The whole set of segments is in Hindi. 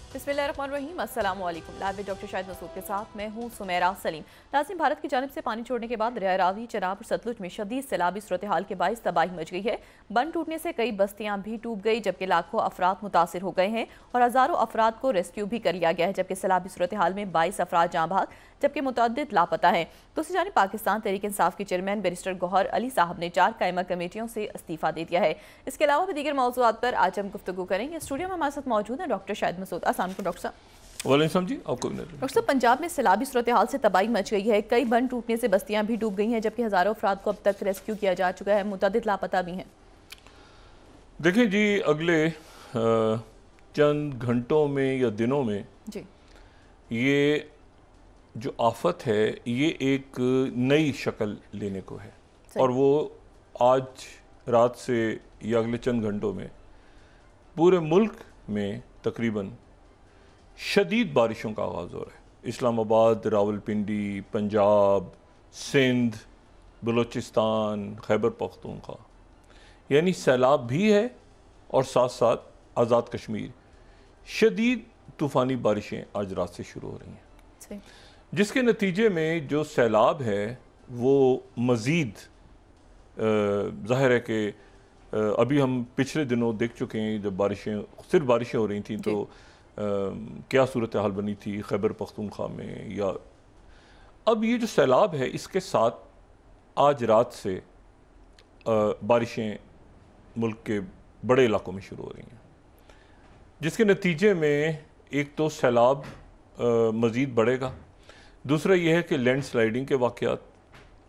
बिस्मिल्लाहिर्रहमानिर्रहीम, अस्सलाम वालेकुम। लाइव में डॉक्टर शाहिद मसूद के साथ मैं हूँ सुमेरा सलीम। नाज़रीन, भारत की जानिब से पानी छोड़ने के बाद दरिया रावी, चनाब और सतलुज में शदीद सैलाबी सूरत हाल के बाइस तबाही मच गई है। बंद टूटने से कई बस्तियाँ भी डूब गई, जबकि लाखों अफराद मुतासिर हो गए हैं और हज़ारों अफराद को रेस्क्यू भी कर लिया गया है। जबकि सैलाबी सूरत हाल में 22 अफराद जाँ भाग, जबकि मुतअद्दिद लापता हैं। दूसरी जानिब पाकिस्तान तहरीक इंसाफ के चेयरमैन बैरिस्टर गौहर अली साहब ने 4 कायमा कमेटियों से इस्तीफा दे दिया है। इसके अलावा भी दीगर मौज़ूआत पर आज हम गुफ्तगू करेंगे। स्टूडियो में हमारे साथ मौजूद हैं डॉक्टर शाहिद मसूद। अस्सलाम वालेकुम डॉक्टर साहब। वालेकुम जी, आपको डॉक्टर साहब, पंजाब में सैलाबी सूरत हाल से तबाही मच गई है। कई बंद टूटने से बस्तियां भी डूब गई हैं, जबकि हज़ारों अफराद को अब तक रेस्क्यू किया जा चुका है। मुतअद्दिद लापता भी हैं। देखें जी, अगले चंद घंटों में या दिनों में जी, ये जो आफत है ये एक नई शक्ल लेने को है और वो आज रात से या अगले चंद घंटों में पूरे मुल्क में तकरीबन शदीद बारिशों का आगाज़ हो रहा है। इस्लामाबाद, रावलपिंडी, पंजाब, सिंध, बलूचिस्तान, खैबर पख्तूनख्वा, यानी सैलाब भी है और साथ साथ आज़ाद कश्मीर शदीद तूफ़ानी बारिशें आज रात से शुरू हो रही हैं, जिसके नतीजे में जो सैलाब है वो मज़ीद ज़ाहिर है कि अभी हम पिछले दिनों देख चुके हैं जब सिर्फ बारिशें हो रही थी तो क्या सूरत हाल बनी थी खैबर पख्तूनख्वा में। या अब ये जो सैलाब है इसके साथ आज रात से बारिशें मुल्क के बड़े इलाकों में शुरू हो रही हैं, जिसके नतीजे में एक तो सैलाब मज़ीद बढ़ेगा, दूसरा यह है कि लैंड स्लाइडिंग के वाक़यात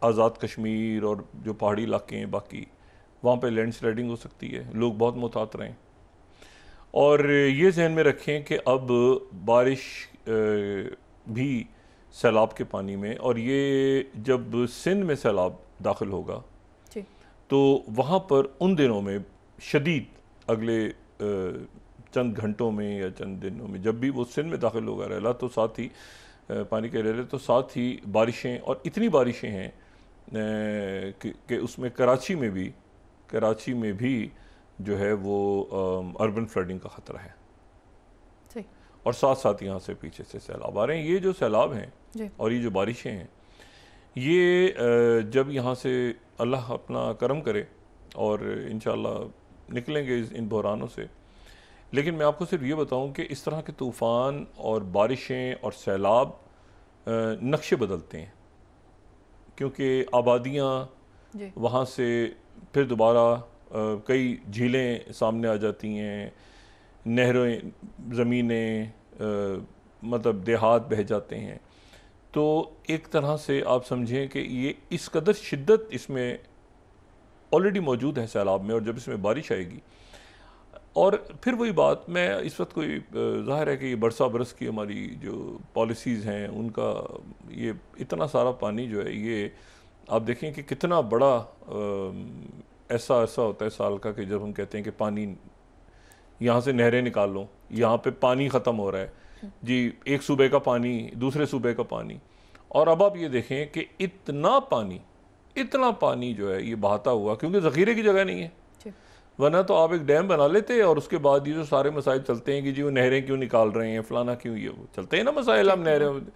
आज़ाद कश्मीर और जो पहाड़ी इलाके हैं बाकी वहाँ पे लैंड स्लाइडिंग हो सकती है। लोग बहुत मुहतात रहें और ये जहन में रखें कि अब बारिश भी सैलाब के पानी में, और ये जब सिंध में सैलाब दाखिल होगा तो वहाँ पर उन दिनों में शदीद अगले चंद घंटों में या चंद दिनों में जब भी वो सिंध में दाखिल होगा रेला तो साथ ही पानी के रेले तो साथ ही बारिशें, और इतनी बारिशें हैं कि उसमें कराची में भी जो है वो अर्बन फ्लडिंग का ख़तरा है और साथ साथ यहाँ से पीछे से सैलाब आ रहे हैं। ये जो सैलाब हैं और ये जो बारिशें हैं ये जब यहाँ से अल्लाह अपना करम करे और इंशाअल्लाह निकलेंगे इन बहरानों से, लेकिन मैं आपको सिर्फ ये बताऊँ कि इस तरह के तूफ़ान और बारिशें और सैलाब नक्शे बदलते हैं, क्योंकि आबादियाँ वहाँ से फिर दोबारा कई झीलें सामने आ जाती हैं, नहरें, ज़मीनें, मतलब देहात बह जाते हैं। तो एक तरह से आप समझें कि ये इस कदर शिद्दत इसमें ऑलरेडी मौजूद है सैलाब में, और जब इसमें बारिश आएगी और फिर वही बात, मैं इस वक्त कोई ज़ाहिर है कि ये बरसा बरस की हमारी जो पॉलिसीज़ हैं उनका ये इतना सारा पानी जो है ये आप देखें कि कितना बड़ा ऐसा होता है साल का कि जब हम कहते हैं कि पानी यहाँ से नहरें निकाल लो, यहाँ पे पानी ख़त्म हो रहा है जी, एक सूबे का पानी दूसरे सूबे का पानी, और अब आप ये देखें कि इतना पानी जो है ये बहाता हुआ, क्योंकि ज़ख़ीरे की जगह नहीं है, वरना तो आप एक डैम बना लेते और उसके बाद ये जो सारे मसाइल चलते हैं कि जी वो नहरें क्यों निकाल रहे हैं, फलाना क्यों, ये वो चलते हैं ना मसाइल, हम नहरें,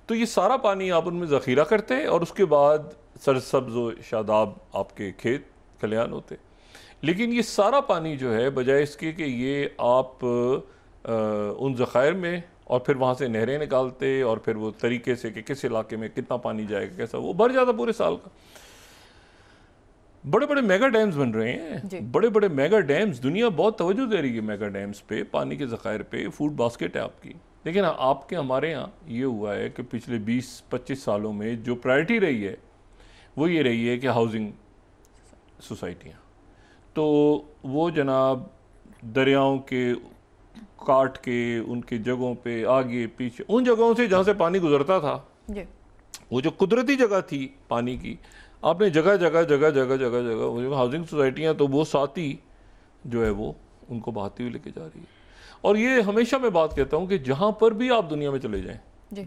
तो ये सारा पानी आप उनमें ज़ख़ीरा करते हैं और उसके बाद सरसब्ज़ व शादाब आपके खेत खलिहान होते। लेकिन ये सारा पानी जो है बजाय इसके कि ये आप उन ज़ख़ायर में और फिर वहाँ से नहरें निकालते और फिर वो तरीके से कि किस इलाके में कितना पानी जाएगा कैसा, वो भर जाता पूरे साल का। बड़े बड़े मेगा डैम्स बन रहे हैं, बड़े बड़े मेगा डैम्स, दुनिया बहुत तवज्जो दे रही है मेगा डैम्स पे, पानी के ज़ख़ायर पे, फूड बास्केट है आपकी। लेकिन आपके हमारे यहाँ ये हुआ है कि पिछले 20-25 सालों में जो प्रायोरिटी रही है वो ये रही है कि हाउसिंग सोसाइटियाँ, तो वो जनाब दरियाओं के काट के उनके जगहों पे आगे पीछे उन जगहों से जहाँ से पानी गुजरता था, वो जो कुदरती जगह थी पानी की, आपने जगह जगह वो जो हाउसिंग सोसाइटियाँ, तो वो साथ ही जो है वो उनको बहाती हुई लेके जा रही है। और ये हमेशा मैं बात कहता हूँ कि जहाँ पर भी आप दुनिया में चले जाएं,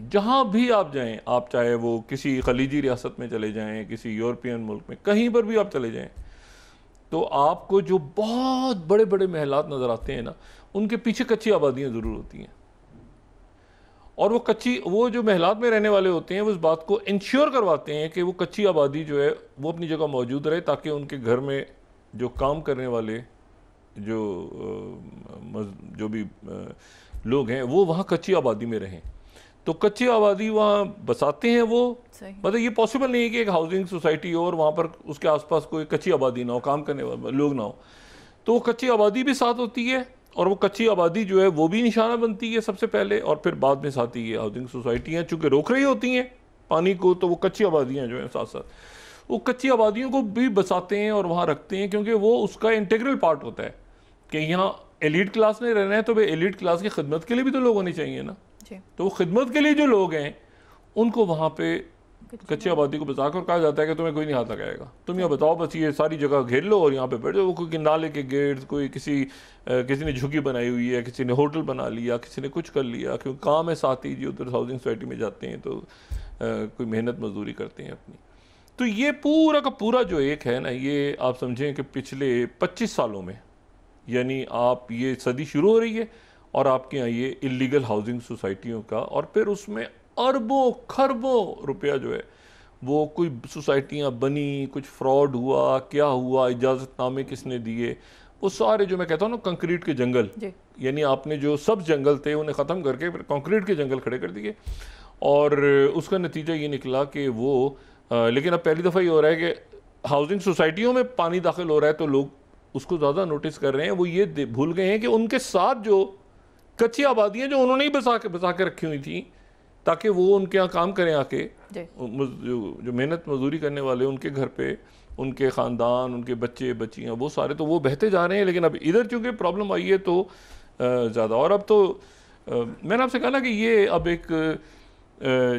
जहाँ भी आप जाएं, आप चाहे वो किसी खलीजी रियासत में चले जाएं, किसी यूरोपियन मुल्क में, कहीं पर भी आप चले जाएं, तो आपको जो बहुत बड़े बड़े महलात नज़र आते हैं ना, उनके पीछे कच्ची आबादियाँ ज़रूर होती हैं। और वो जो महलात में रहने वाले होते हैं वो इस बात को इंश्योर करवाते हैं कि वो कच्ची आबादी जो है वो अपनी जगह मौजूद रहे, ताकि उनके घर में जो काम करने वाले जो भी लोग हैं वो वहाँ कच्ची आबादी में रहें। तो कच्ची आबादी वहाँ बसाते हैं वो, मतलब ये पॉसिबल नहीं है कि एक हाउसिंग सोसाइटी हो और वहाँ पर उसके आसपास कोई कच्ची आबादी ना हो, काम करने वाले लोग ना हो। तो वो कच्ची आबादी भी साथ होती है, और वो कच्ची आबादी जो है वो भी निशाना बनती है सबसे पहले, और फिर बाद में साथ ही ये हाउसिंग सोसाइटियाँ चूँकि रोक रही होती हैं पानी को, तो वो कच्ची आबादियाँ जो हैं साथ साथ वो कच्ची आबादियों को भी बसाते हैं और वहाँ रखते हैं, क्योंकि वो उसका इंटीग्रल पार्ट होता है कि यहाँ एलीट क्लास ने रहना है, तो भाई एलीट क्लास की खिदमत के लिए भी तो लोग होने चाहिए ना। तो वो खिदमत के लिए जो लोग हैं उनको वहाँ पे कच्ची आबादी को बचा कर कहा जाता है कि तुम्हें कोई नहीं हाथ लगाएगा, तुम यहाँ बताओ बस ये सारी जगह घेर लो और यहाँ पे बैठ जाओ। कोई नाले के गेट, कोई किसी ने झुग्गी बनाई हुई है, किसी ने होटल बना लिया, किसी ने कुछ कर लिया, क्योंकि काम है साथ ही, जो उधर हाउसिंग सोसाइटी में जाते हैं तो कोई मेहनत मजदूरी करते हैं अपनी। तो ये पूरा का पूरा जो एक है ना, ये आप समझें कि पिछले 25 सालों में, यानी आप ये सदी शुरू हो रही है और आपके यहाँ ये इलीगल हाउसिंग सोसाइटियों का, और फिर उसमें अरबों खरबों रुपया जो है वो कोई सोसाइटियाँ बनी, कुछ फ्रॉड हुआ, क्या हुआ, इजाज़तनामे किसने दिए, वो सारे जो मैं कहता हूँ ना कंक्रीट के जंगल, यानी आपने जो सब जंगल थे उन्हें ख़त्म करके फिर कंक्रीट के जंगल खड़े कर दिए, और उसका नतीजा ये निकला कि वो लेकिन अब पहली दफ़ा ये हो रहा है कि हाउसिंग सोसाइटियों में पानी दाखिल हो रहा है तो लोग उसको ज़्यादा नोटिस कर रहे हैं। वो ये भूल गए हैं कि उनके साथ जो कच्ची आबादियाँ जो उन्होंने ही बसा के रखी हुई थी, ताकि वो उनके यहाँ काम करें आके, जो मेहनत मजदूरी करने वाले उनके घर पे, उनके ख़ानदान, उनके बच्चे बच्चियाँ, वो सारे तो वो बहते जा रहे हैं। लेकिन अब इधर चूँकि प्रॉब्लम आई है तो ज़्यादा, और अब तो मैंने आपसे कहा ना कि ये अब एक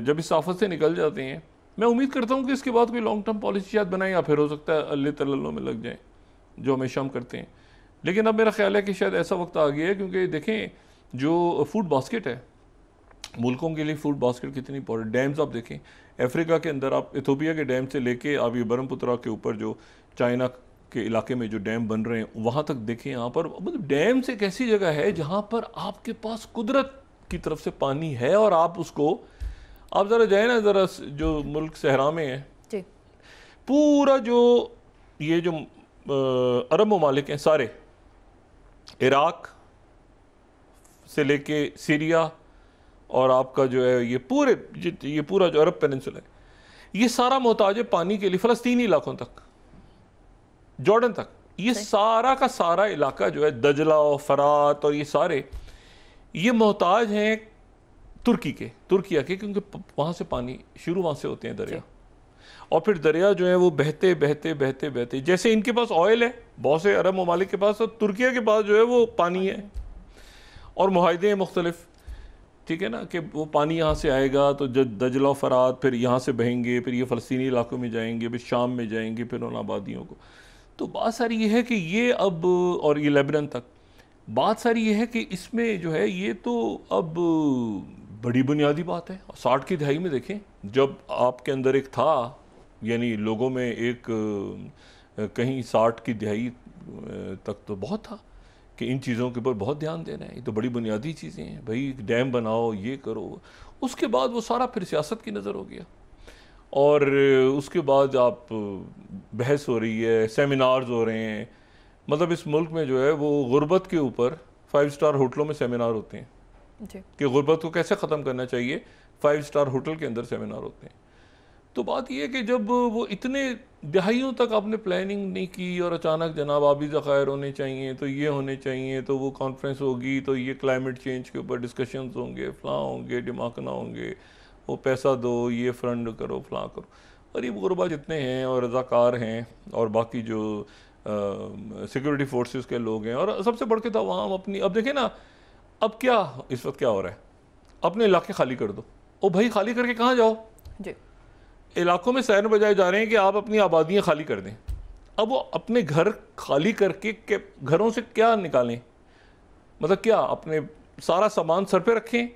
जब इस आफत से निकल जाते हैं, मैं उम्मीद करता हूँ कि इसके बाद कोई लॉन्ग टर्म पॉलिसी शायद बनाएं, या फिर हो सकता है अल्ले तल्लों में लग जाएँ जो हमेशा हम करते हैं। लेकिन अब मेरा ख्याल है कि शायद ऐसा वक्त आ गया है, क्योंकि देखें जो फूड बास्केट है मुल्कों के लिए, फूड बास्केट कितनी इंपॉर्टेंट। डैम्स आप देखें अफ्रीका के अंदर, आप इथोपिया के डैम से लेके आप ये ब्रह्मपुत्रा के ऊपर जो चाइना के इलाके में जो डैम बन रहे हैं वहाँ तक देखें, यहाँ पर मतलब डैम्स एक ऐसी जगह है जहाँ पर आपके पास कुदरत की तरफ से पानी है, और आप उसको, आप ज़रा जाए ना, ज़रा जो मुल्क सहरा में है, पूरा जो ये जो अरब ममालिक हैं सारे, इराक से लेके सीरिया और आपका जो है ये पूरा जो अरब पेनिनसुला है, ये सारा मोहताज है पानी के लिए, फ़लस्तीनी इलाकों तक, जॉर्डन तक, ये सारा का सारा इलाका जो है, दजला और फरात और ये सारे, ये मोहताज हैं तुर्किया के, क्योंकि वहाँ से पानी शुरू वहाँ से होते हैं दरिया, और फिर दरिया जो है वो बहते बहते बहते बहते, जैसे इनके पास ऑयल है बहुत से अरब ममालिक के पास, और तुर्किया के पास जो है वो पानी है, और मुआहदे हैं मुख्तलिफ, ठीक है ना, कि वो पानी यहाँ से आएगा तो दजला फरात फिर यहाँ से बहेंगे, फिर ये फ़लस्तीनी इलाकों में जाएंगे, फिर शाम में जाएंगे, फिर उन आबादियों को। तो बात सारी ये है कि ये अब, और ये लेबनान तक, बात सारी ये है कि इसमें जो है ये तो अब बड़ी बुनियादी बात है। 60 की दहाई में देखें, जब आपके अंदर एक था, यानी लोगों में एक कहीं 60 की दहाई तक तो बहुत था कि इन चीज़ों के ऊपर बहुत ध्यान देना है, ये तो बड़ी बुनियादी चीज़ें हैं भाई, डैम बनाओ, ये करो। उसके बाद वो सारा फिर सियासत की नज़र हो गया, और उसके बाद आप बहस हो रही है, सेमिनार्स हो रहे हैं, मतलब इस मुल्क में जो है वो गुर्बत के ऊपर 5 स्टार होटलों में सेमिनार होते हैं कि गुर्बत को कैसे ख़त्म करना चाहिए, 5 स्टार होटल के अंदर सेमिनार होते हैं। तो बात यह है कि जब वो इतने दहाइयों तक आपने प्लानिंग नहीं की, और अचानक जनाब आबी ज़खायर होने चाहिए, तो ये होने चाहिए, तो वो कॉन्फ्रेंस होगी, तो ये क्लाइमेट चेंज के ऊपर डिस्कशंस होंगे, फ़लाँ होंगे, दिमागना होंगे, वो पैसा दो, ये फंड करो, फ़लाँ करो, और ये गुरबा जितने हैं और रज़ाकार हैं और बाकी जो सिक्योरिटी फोर्सेस के लोग हैं, और सबसे बढ़ के तो वहाँ अपनी, अब देखें ना, अब क्या इस वक्त क्या हो रहा है, अपने इलाके खाली कर दो। ओ भाई, खाली करके कहाँ जाओ जी? इलाकों में सैर बजाए जा रहे हैं कि आप अपनी आबादियाँ खाली कर दें। अब वो अपने घर खाली करके घरों से क्या निकालें, मतलब क्या अपने सारा सामान सर पे रखें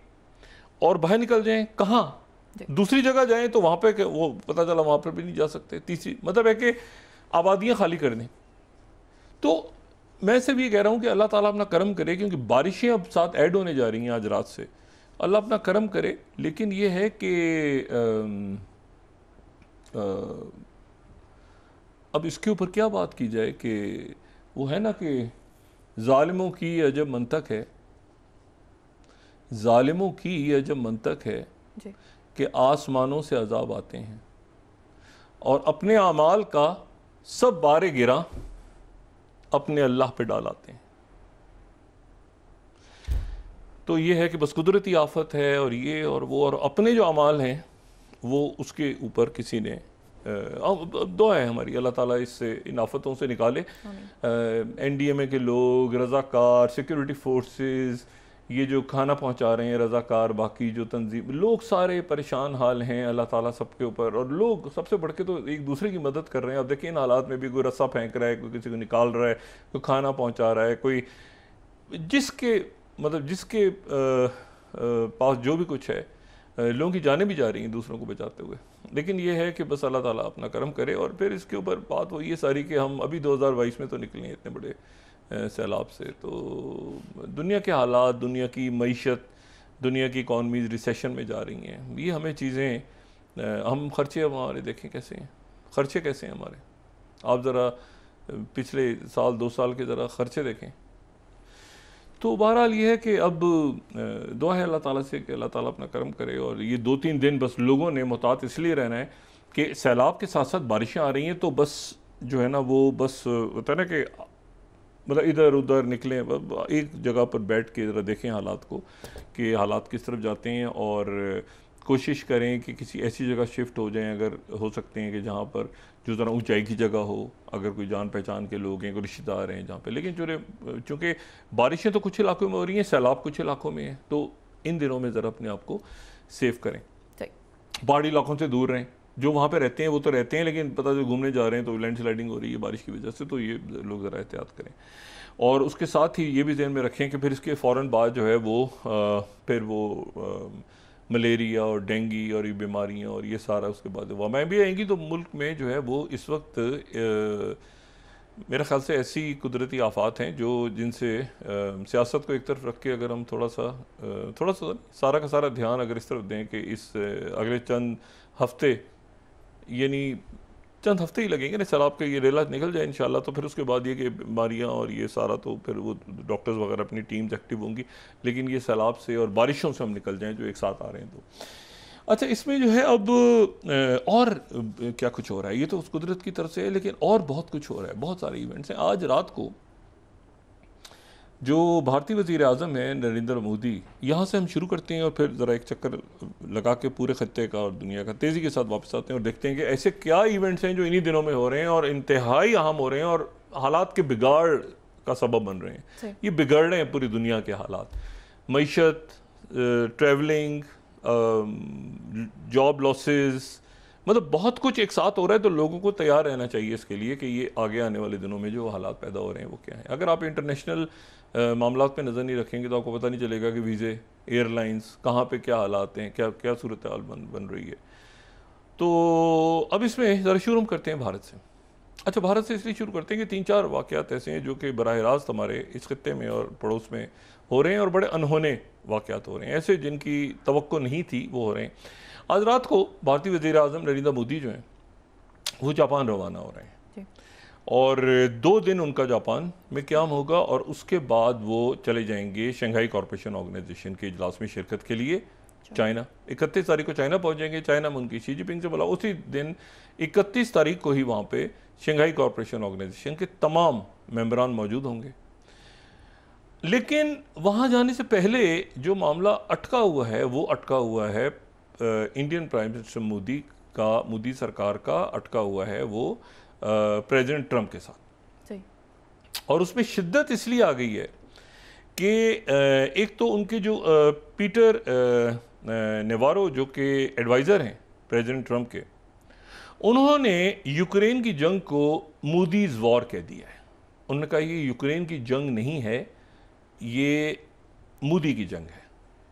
और बाहर निकल जाएं? कहाँ? दूसरी जगह जाएं तो वहाँ पे वो पता चला वहाँ पर भी नहीं जा सकते। तीसरी मतलब है कि आबादियाँ खाली कर दें। तो मैं सिर्फ ये कह रहा हूँ कि अल्लाह ताला अपना करम करे, क्योंकि बारिशें अब साथ ऐड होने जा रही हैं आज रात से, अल्लाह अपना करम करे। लेकिन ये है कि अब इसके ऊपर क्या बात की जाए कि वो है ना कि ज़ालिमों की अजब मंतक है, ज़ालिमों की अजब मंतक है कि आसमानों से अजाब आते हैं और अपने आमाल का सब बारे गिरा अपने अल्लाह पे डालाते हैं। तो ये है कि बस कुदरती आफत है और ये और वो, और अपने जो अमाल हैं वो उसके ऊपर किसी ने दुआ है हमारी, अल्लाह ताला इससे इन आफतों से निकाले। NDMA के लोग, रज़ाकार, सिक्योरिटी फोर्सेस, ये जो खाना पहुंचा रहे हैं रज़ाकार, बाकी जो तंजीम, लोग सारे परेशान हाल हैं, अल्लाह ताला सबके ऊपर। और लोग सबसे बढ़ के तो एक दूसरे की मदद कर रहे हैं। अब देखिए इन हालात में भी कोई रस्सा फेंक रहा है, कोई किसी को निकाल रहा है, कोई खाना पहुंचा रहा है, कोई जिसके मतलब जिसके पास जो भी कुछ है, लोगों की जानें भी जा रही हैं दूसरों को बचाते हुए। लेकिन ये है कि बस अल्लाह ताला अपना करम करे। और फिर इसके ऊपर बात वो ये सारी कि हम अभी 2022 में तो निकले हैं इतने बड़े सैलाब से, तो दुनिया के हालात, दुनिया की मईशत, दुनिया की इकॉनमीज रिसेशन में जा रही हैं। ये हमें चीज़ें, हम खर्चे हमारे देखें कैसे हैं, खर्चे कैसे हैं हमारे। आप ज़रा पिछले साल 2 साल के ज़रा खर्चे देखें। तो बहरहाल ये है कि अब दुआ है अल्लाह ताला से कि अल्लाह ताला अपना करम करे। और ये 2-3 दिन बस लोगों ने मुहतात इसलिए रहना है कि सैलाब के साथ साथ बारिशें आ रही हैं, तो बस जो है ना वो बस होता है ना कि मतलब इधर उधर निकलें, एक जगह पर बैठ के ज़रा देखें हालात को कि हालात किस तरफ जाते हैं, और कोशिश करें कि किसी ऐसी जगह शिफ्ट हो जाएं अगर हो सकते हैं कि जहाँ पर जो ज़रा ऊंचाई की जगह हो, अगर कोई जान पहचान के लोग हैं, कोई रिश्तेदार हैं जहाँ पे। लेकिन चूँकि बारिशें तो कुछ इलाकों में हो रही हैं, सैलाब कुछ इलाकों में है, तो इन दिनों में ज़रा अपने आप को सेफ करें, पहाड़ी इलाकों से दूर रहें। जो वहाँ पे रहते हैं वो तो रहते हैं, लेकिन पता जो घूमने जा रहे हैं तो लैंड स्लाइडिंग हो रही है बारिश की वजह से, तो ये लोग ज़रा एहतियात करें। और उसके साथ ही ये भी ध्यान में रखें कि फिर इसके फ़ौरन बाद जो है वो फिर वो मलेरिया और डेंगी और ये बीमारियाँ और ये सारा उसके बाद वबाएँ भी आएंगी। तो मुल्क में जो है वो इस वक्त मेरे ख्याल से ऐसी कुदरती आफात हैं जो जिनसे सियासत को एक तरफ रख के अगर हम थोड़ा सा सारा का सारा ध्यान अगर इस तरफ दें कि इस अगले चंद हफ्ते, यानी चंद हफ्ते ही लगेंगे ना सैलाब के, ये रेला निकल जाए इंशाल्लाह, तो फिर उसके बाद ये कि बीमारियाँ और ये सारा तो फिर वो डॉक्टर्स वगैरह अपनी टीम्स एक्टिव होंगी। लेकिन ये सैलाब से और बारिशों से हम निकल जाएं जो एक साथ आ रहे हैं। तो अच्छा, इसमें जो है अब और क्या कुछ हो रहा है, ये तो उस कुदरत की तरफ से है, लेकिन और बहुत कुछ हो रहा है, बहुत सारे इवेंट्स हैं। आज रात को जो भारतीय वज़ीर आज़म हैं नरेंद्र मोदी, यहाँ से हम शुरू करते हैं और फिर ज़रा एक चक्कर लगा के पूरे खत्ते का और दुनिया का तेज़ी के साथ वापस आते हैं और देखते हैं कि ऐसे क्या इवेंट्स हैं जो इन्हीं दिनों में हो रहे हैं और इंतहाई अहम हो रहे हैं और हालात के बिगाड़ का सबब बन रहे हैं। ये बिगड़ रहे हैं पूरी दुनिया के हालात, मईशत, ट्रैवलिंग, जॉब लॉसेस, मतलब बहुत कुछ एक साथ हो रहा है। तो लोगों को तैयार रहना चाहिए इसके लिए कि ये आगे आने वाले दिनों में जो हालात पैदा हो रहे हैं वो क्या हैं। अगर आप इंटरनेशनल मामलात पे नज़र नहीं रखेंगे तो आपको पता नहीं चलेगा कि वीज़े, एयरलाइंस, कहाँ पे क्या हालात हैं, क्या क्या सूरत हाल बन रही है। तो अब इसमें ज़रा शुरू करते हैं भारत से। अच्छा, भारत से इसलिए शुरू करते हैं कि 3-4 वाक़यात ऐसे हैं जो कि बराह रास्त हमारे इस खत्ते में और पड़ोस में हो रहे हैं और बड़े अनहोने वाक़यात हो रहे हैं, ऐसे जिनकी तवक्को नहीं थी वो हो रहे हैं। आज रात को भारतीय वज़ीर आज़म नरेंद्र मोदी जो हैं वो जापान रवाना हो रहे हैं और 2 दिन उनका जापान में क़याम होगा और उसके बाद वो चले जाएंगे शंघाई कॉरपोरेशन ऑर्गेनाइजेशन के इजलास में शिरकत के लिए चाइना। 31 तारीख को चाइना पहुंचेंगे। चाइना में उनकी शी जिनपिंग से बोला, उसी दिन 31 तारीख को ही वहाँ पे शंघाई कॉरपोरेशन ऑर्गेनाइजेशन के तमाम मेंबरान मौजूद होंगे। लेकिन वहाँ जाने से पहले जो मामला अटका हुआ है वो अटका हुआ है इंडियन प्राइम मिनिस्टर मोदी सरकार का अटका हुआ है वो प्रेसिडेंट ट्रंप के साथ। और उसमें शिद्दत इसलिए आ गई है कि एक तो उनके जो पीटर नेवारो जो कि एडवाइज़र हैं प्रेसिडेंट ट्रंप के, उन्होंने यूक्रेन की जंग को मूडीज़ वॉर कह दिया है। उन्होंने कहा ये यूक्रेन की जंग नहीं है, ये मोदी की जंग है।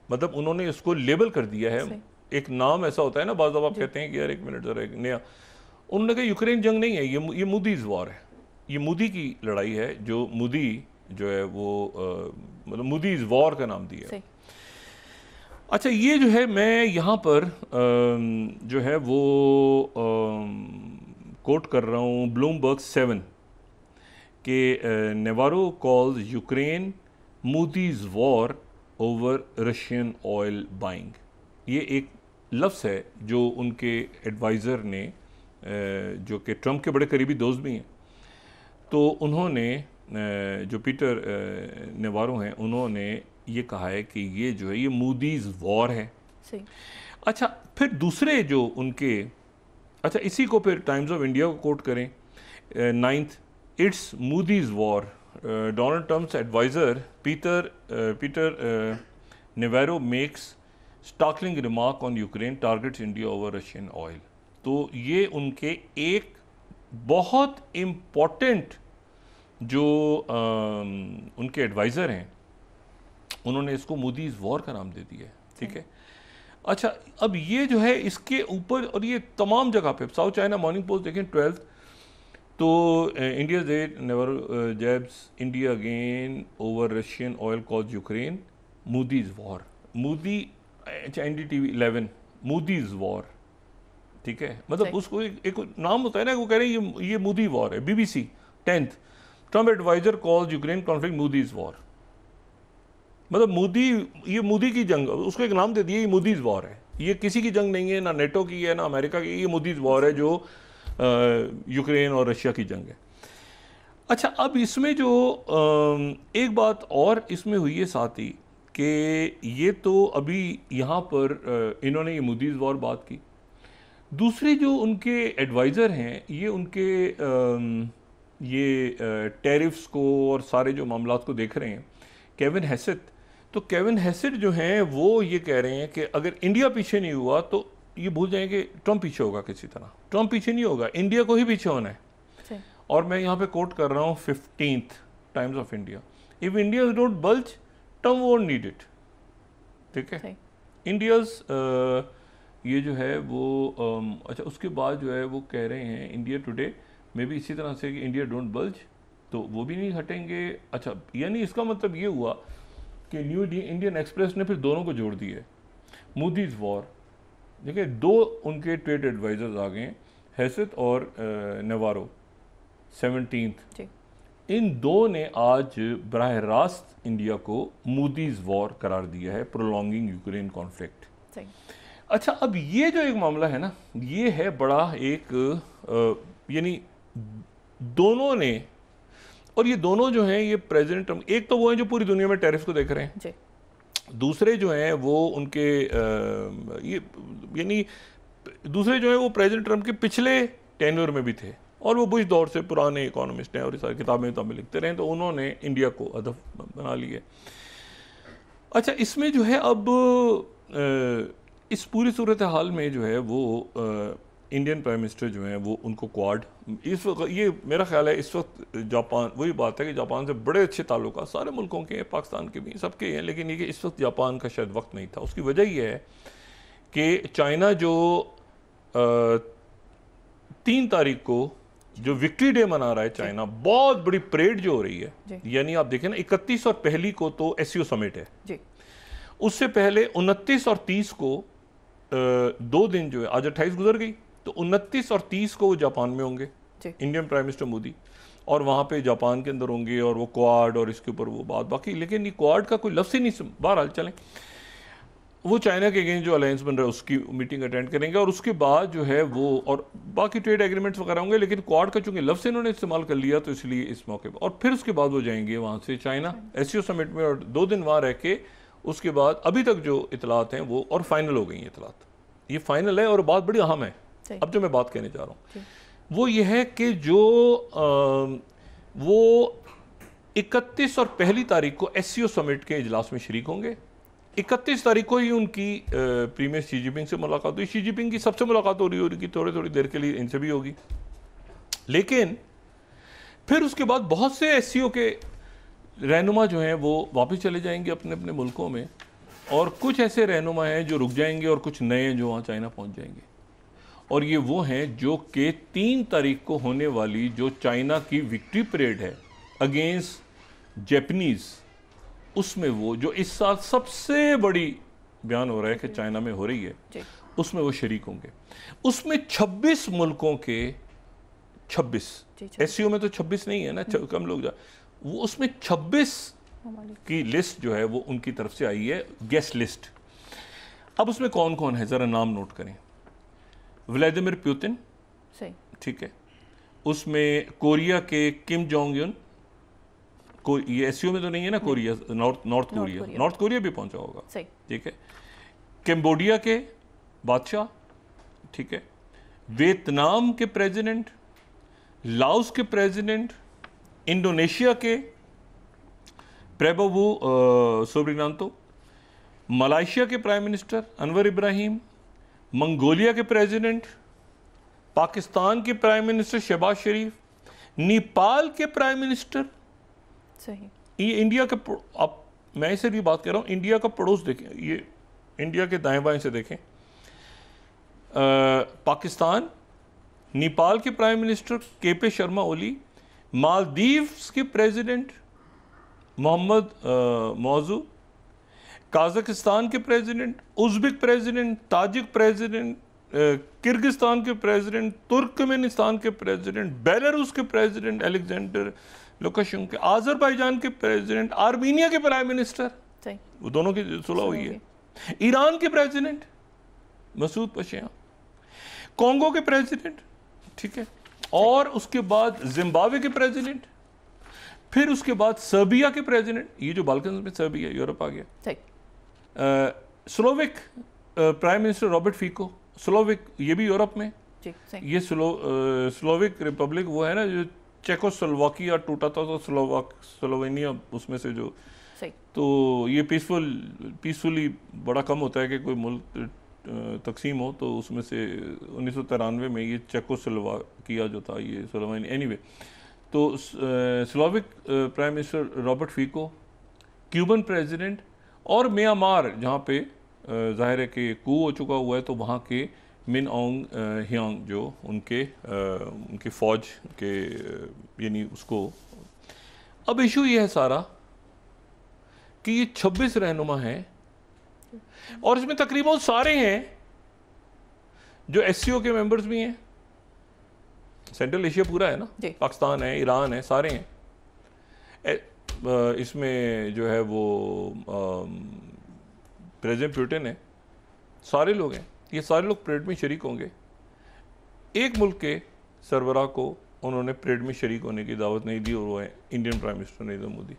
मतलब उन्होंने इसको लेबल कर दिया है। एक नाम ऐसा होता है ना, बाज़ आप कहते हैं कि यार एक मिनट ज़रा एक नया, उन्होंने कहा यूक्रेन जंग नहीं है, ये मूडीज़ वॉर है। ये मोदी की लड़ाई है, जो मोदी जो है वो मतलब मोदी इज वॉर का नाम दिया। अच्छा, ये जो है मैं यहाँ पर जो है वो कोट कर रहा हूँ ब्लूमबर्ग 7 के Navarro calls Ukraine Modi's war over Russian oil buying. ये एक लफ्ज़ है जो उनके एडवाइज़र ने जो कि ट्रंप के बड़े करीबी दोस्त भी हैं, तो उन्होंने जो पीटर नेवारो हैं, उन्होंने ये कहा है कि ये जो है ये मोदीज वॉर है। सही। अच्छा, फिर दूसरे जो उनके, अच्छा इसी को फिर टाइम्स ऑफ इंडिया को कोट करें 9th, it's Modi's war, Donald Trump's adviser Peter Navarro makes startling remark on Ukraine targets India over Russian oil. तो ये उनके एक बहुत इम्पॉर्टेंट जो उनके एडवाइज़र हैं, उन्होंने इसको मोदीज वॉर का नाम दे दिया है। ठीक है। अच्छा, अब ये जो है इसके ऊपर, और ये तमाम जगह पे, साउथ चाइना मॉर्निंग पोस्ट देखें 12th, तो India that never jabs India again over Russian oil cause Ukraine Modi's war. Modi, NDTV 11 Modi's war. ठीक है, मतलब उसको एक नाम होता है ना, वो कह रहे हैं ये मोदी वॉर है। BBC 10th, Trump adviser calls Ukraine conflict Modi's war. मतलब मोदी, ये मोदी की जंग, उसको एक नाम दे दिया, ये मोदीज वॉर है। ये किसी की जंग नहीं है, ना नेटो की है ना अमेरिका की, ये मोदीज वॉर है जो यूक्रेन और रशिया की जंग है। अच्छा, अब इसमें जो एक बात और इसमें हुई है साथ ही कि ये तो अभी यहाँ पर इन्होंने ये मोदीज वॉर बात की। दूसरे जो उनके एडवाइज़र हैं, ये उनके ये टैरिफ्स को और सारे जो मामलात को देख रहे हैं, केविन हैसेट। तो केविन हैसेट जो हैं वो ये कह रहे हैं कि अगर इंडिया पीछे नहीं हुआ तो ये भूल जाएंगे ट्रम्प पीछे होगा किसी तरह। ट्रम्प पीछे नहीं होगा, इंडिया को ही पीछे होना है। और मैं यहाँ पे कोट कर रहा हूँ 15th times of India, if India don't bulge Trump won't need it. ठीक है, इंडियाज ये जो है वो अच्छा, उसके बाद जो है वो कह रहे हैं इंडिया टुडे में भी इसी तरह से कि इंडिया डोंट बल्ज, तो वो भी नहीं हटेंगे। अच्छा, यानी इसका मतलब ये हुआ कि न्यू इंडियन एक्सप्रेस ने फिर दोनों को जोड़ दिए, मोदीज वॉर। देखिए, दो उनके ट्रेड एडवाइजर्स आ गए, हैसेट और नेवारो 17th। इन दो ने आज बराह रास्त इंडिया को मोदीज वॉर करार दिया है, प्रोलॉन्गिंग यूक्रेन कॉन्फ्लिक्ट। अच्छा, अब ये जो एक मामला है ना, ये है बड़ा एक यानी दोनों ने, और ये दोनों जो हैं ये प्रेसिडेंट ट्रम्प, एक तो वो हैं जो पूरी दुनिया में टैरिफ को देख रहे हैं, दूसरे जो हैं वो उनके ये यानी दूसरे जो हैं वो प्रेसिडेंट ट्रम्प के पिछले टेन्योर में भी थे, और वो बुश दौर से पुराने इकोनॉमिस्ट हैं और ये सारी किताबें लिखते रहे, तो उन्होंने इंडिया को हदफ बना लिया। अच्छा, इसमें जो है अब इस पूरी सूरत हाल में जो है वो इंडियन प्राइम मिनिस्टर जो हैं वो उनको क्वाड, इस वक्त ये मेरा ख्याल है इस वक्त जापान, वही बात है कि जापान से बड़े अच्छे ताल्लुक सारे मुल्कों के हैं, पाकिस्तान के भी, सबके हैं, लेकिन ये कि इस वक्त जापान का शायद वक्त नहीं था। उसकी वजह ये है कि चाइना जो 3 तारीख को जो विक्ट्री डे मना रहा है चाइना, बहुत बड़ी परेड जो हो रही है, यानी आप देखें ना 31 और 1 को तो SCO समिट है, उससे पहले 29 और 30 को 2 दिन जो है, आज 28 गुजर गई, तो 29 और 30 को वो जापान में होंगे इंडियन प्राइम मिनिस्टर मोदी, और वहाँ पे जापान के अंदर होंगे और वो क्वाड और इसके ऊपर वो बात बाकी, लेकिन ये क्वाड का कोई लफ्ज़ ही नहीं, बहरहाल चलें, वो चाइना के अगेंस्ट जो अलायंस बन रहा है उसकी मीटिंग अटेंड करेंगे, और उसके बाद जो है वो और बाकी ट्रेड एग्रीमेंट्स वगैरह होंगे, लेकिन क्वाड का चूंकि लफ्ज़ इन्होंने इस्तेमाल कर लिया तो इसलिए इस मौके पर, और फिर उसके बाद वो जाएंगे वहाँ से चाइना SCO समिट में, और 2 दिन वहाँ रह के उसके बाद अभी तक जो इतलात हैं वो और फाइनल हो गई हैं इतलात, ये फाइनल है। और बात बड़ी अहम है, अब जो मैं बात कहने जा रहा हूँ वो ये है कि जो वो 31 और 1 तारीख को SCO समिट के इजलास में शरीक होंगे। 31 तारीख को ही उनकी प्रीमियर शी जिनपिंग से मुलाकात हुई, शी जिनपिंग की सबसे मुलाकात हो रही होगी, थोड़ी थोड़ी देर के लिए इनसे भी होगी, लेकिन फिर उसके बाद बहुत से SCO के रहनुमा जो हैं वो वापस चले जाएंगे अपने अपने मुल्कों में, और कुछ ऐसे रहनुमा हैं जो रुक जाएंगे और कुछ नए जो वहाँ चाइना पहुँच जाएंगे। और ये वो हैं जो कि 3 तारीख को होने वाली जो चाइना की विक्ट्री परेड है अगेंस्ट जापानीज, उसमें वो जो इस साल सबसे बड़ी बयान हो रहा है कि चाइना में हो रही है, उसमें वो शरीक होंगे। उसमें 26 मुल्कों के 26, एससीओ में तो 26 नहीं है ना, कम लोग वो उसमें 26 की लिस्ट जो है वो उनकी तरफ से आई है, गेस्ट लिस्ट। अब उसमें कौन कौन है जरा नाम नोट करें। व्लादिमीर पुतिन, ठीक है, उसमें कोरिया के किम जोंग यून, ये एससीओ में तो नहीं है ना, कोरिया नॉर्थ कोरिया भी पहुंचा होगा, ठीक है। कैम्बोडिया के बादशाह, ठीक है, वियतनाम के प्रेसिडेंट, लाओस के प्रेसिडेंट, इंडोनेशिया के प्रेबोवो सुबिरनातो, मलेशिया के prime minister Anwar Ibrahim, Mongolia के प्रेसिडेंट, पाकिस्तान के प्राइम मिनिस्टर शहबाज शरीफ, नेपाल के प्राइम मिनिस्टर, सही, ये इंडिया का, आप मैं इसे भी बात कर रहा हूँ, इंडिया का पड़ोस देखें, ये इंडिया के दाएं बाएं से देखें, पाकिस्तान, नेपाल के prime minister KP Sharma Oli, Maldives के प्रेसिडेंट मोहम्मद मौजू, काजाकिस्तान के president, Uzbek president, Tajik president, Kyrgyzstan के प्रेसिडेंट, तुर्कमेनिस्तान के प्रेसिडेंट, बेलारूस के प्रेसिडेंट अलेक्जेंडर लुकाशेंको, आज़रबाईजान के प्रेसिडेंट, आर्मीनिया के प्राइम मिनिस्टर, वो दोनों की सुलह हुई है, ईरान के प्रेसिडेंट मसूद पशेयान, कॉन्गो के प्रेसिडेंट, ठीक है, और उसके बाद जिम्बाब्वे के प्रेसिडेंट, फिर उसके बाद सर्बिया के प्रेसिडेंट, ये जो बाल्कन में सर्बिया यूरोप आ गया, Slovak prime minister Robert फीको, Slovak ये भी यूरोप में, ये स्लोवेक रिपब्लिक वो है ना जो चेकोस्लोवाकिया टूटा था तो स्लोवेनिया उसमें से जो, तो ये पीसफुली बड़ा कम होता है कि कोई मुल्क तकसीम हो, तो उसमें से 1993 में ये चेकोस्लोवाकिया जो था ये स्लोवेनिया, एनीवे, तो Slovak prime minister Robert Fico, Cuban president, और म्यांमार जहाँ पे जाहिर है कि कू हो चुका हुआ है, तो वहाँ के मिन औंग ह्यांग जो उनकी फ़ौज के यानी उसको, अब इशू ये है सारा कि ये 26 रहनुमा हैं और इसमें तकरीबन सारे हैं जो एससीओ के मेंबर्स भी हैं, सेंट्रल एशिया पूरा है ना, पाकिस्तान है, ईरान है, सारे हैं। इसमें जो है वो प्रेसिडेंट पुतिन है, सारे लोग हैं, ये सारे लोग परेड में शरीक होंगे। एक मुल्क के सरबराह को उन्होंने परेड में शरीक होने की दावत नहीं दी और वो है Indian prime minister Narendra Modi.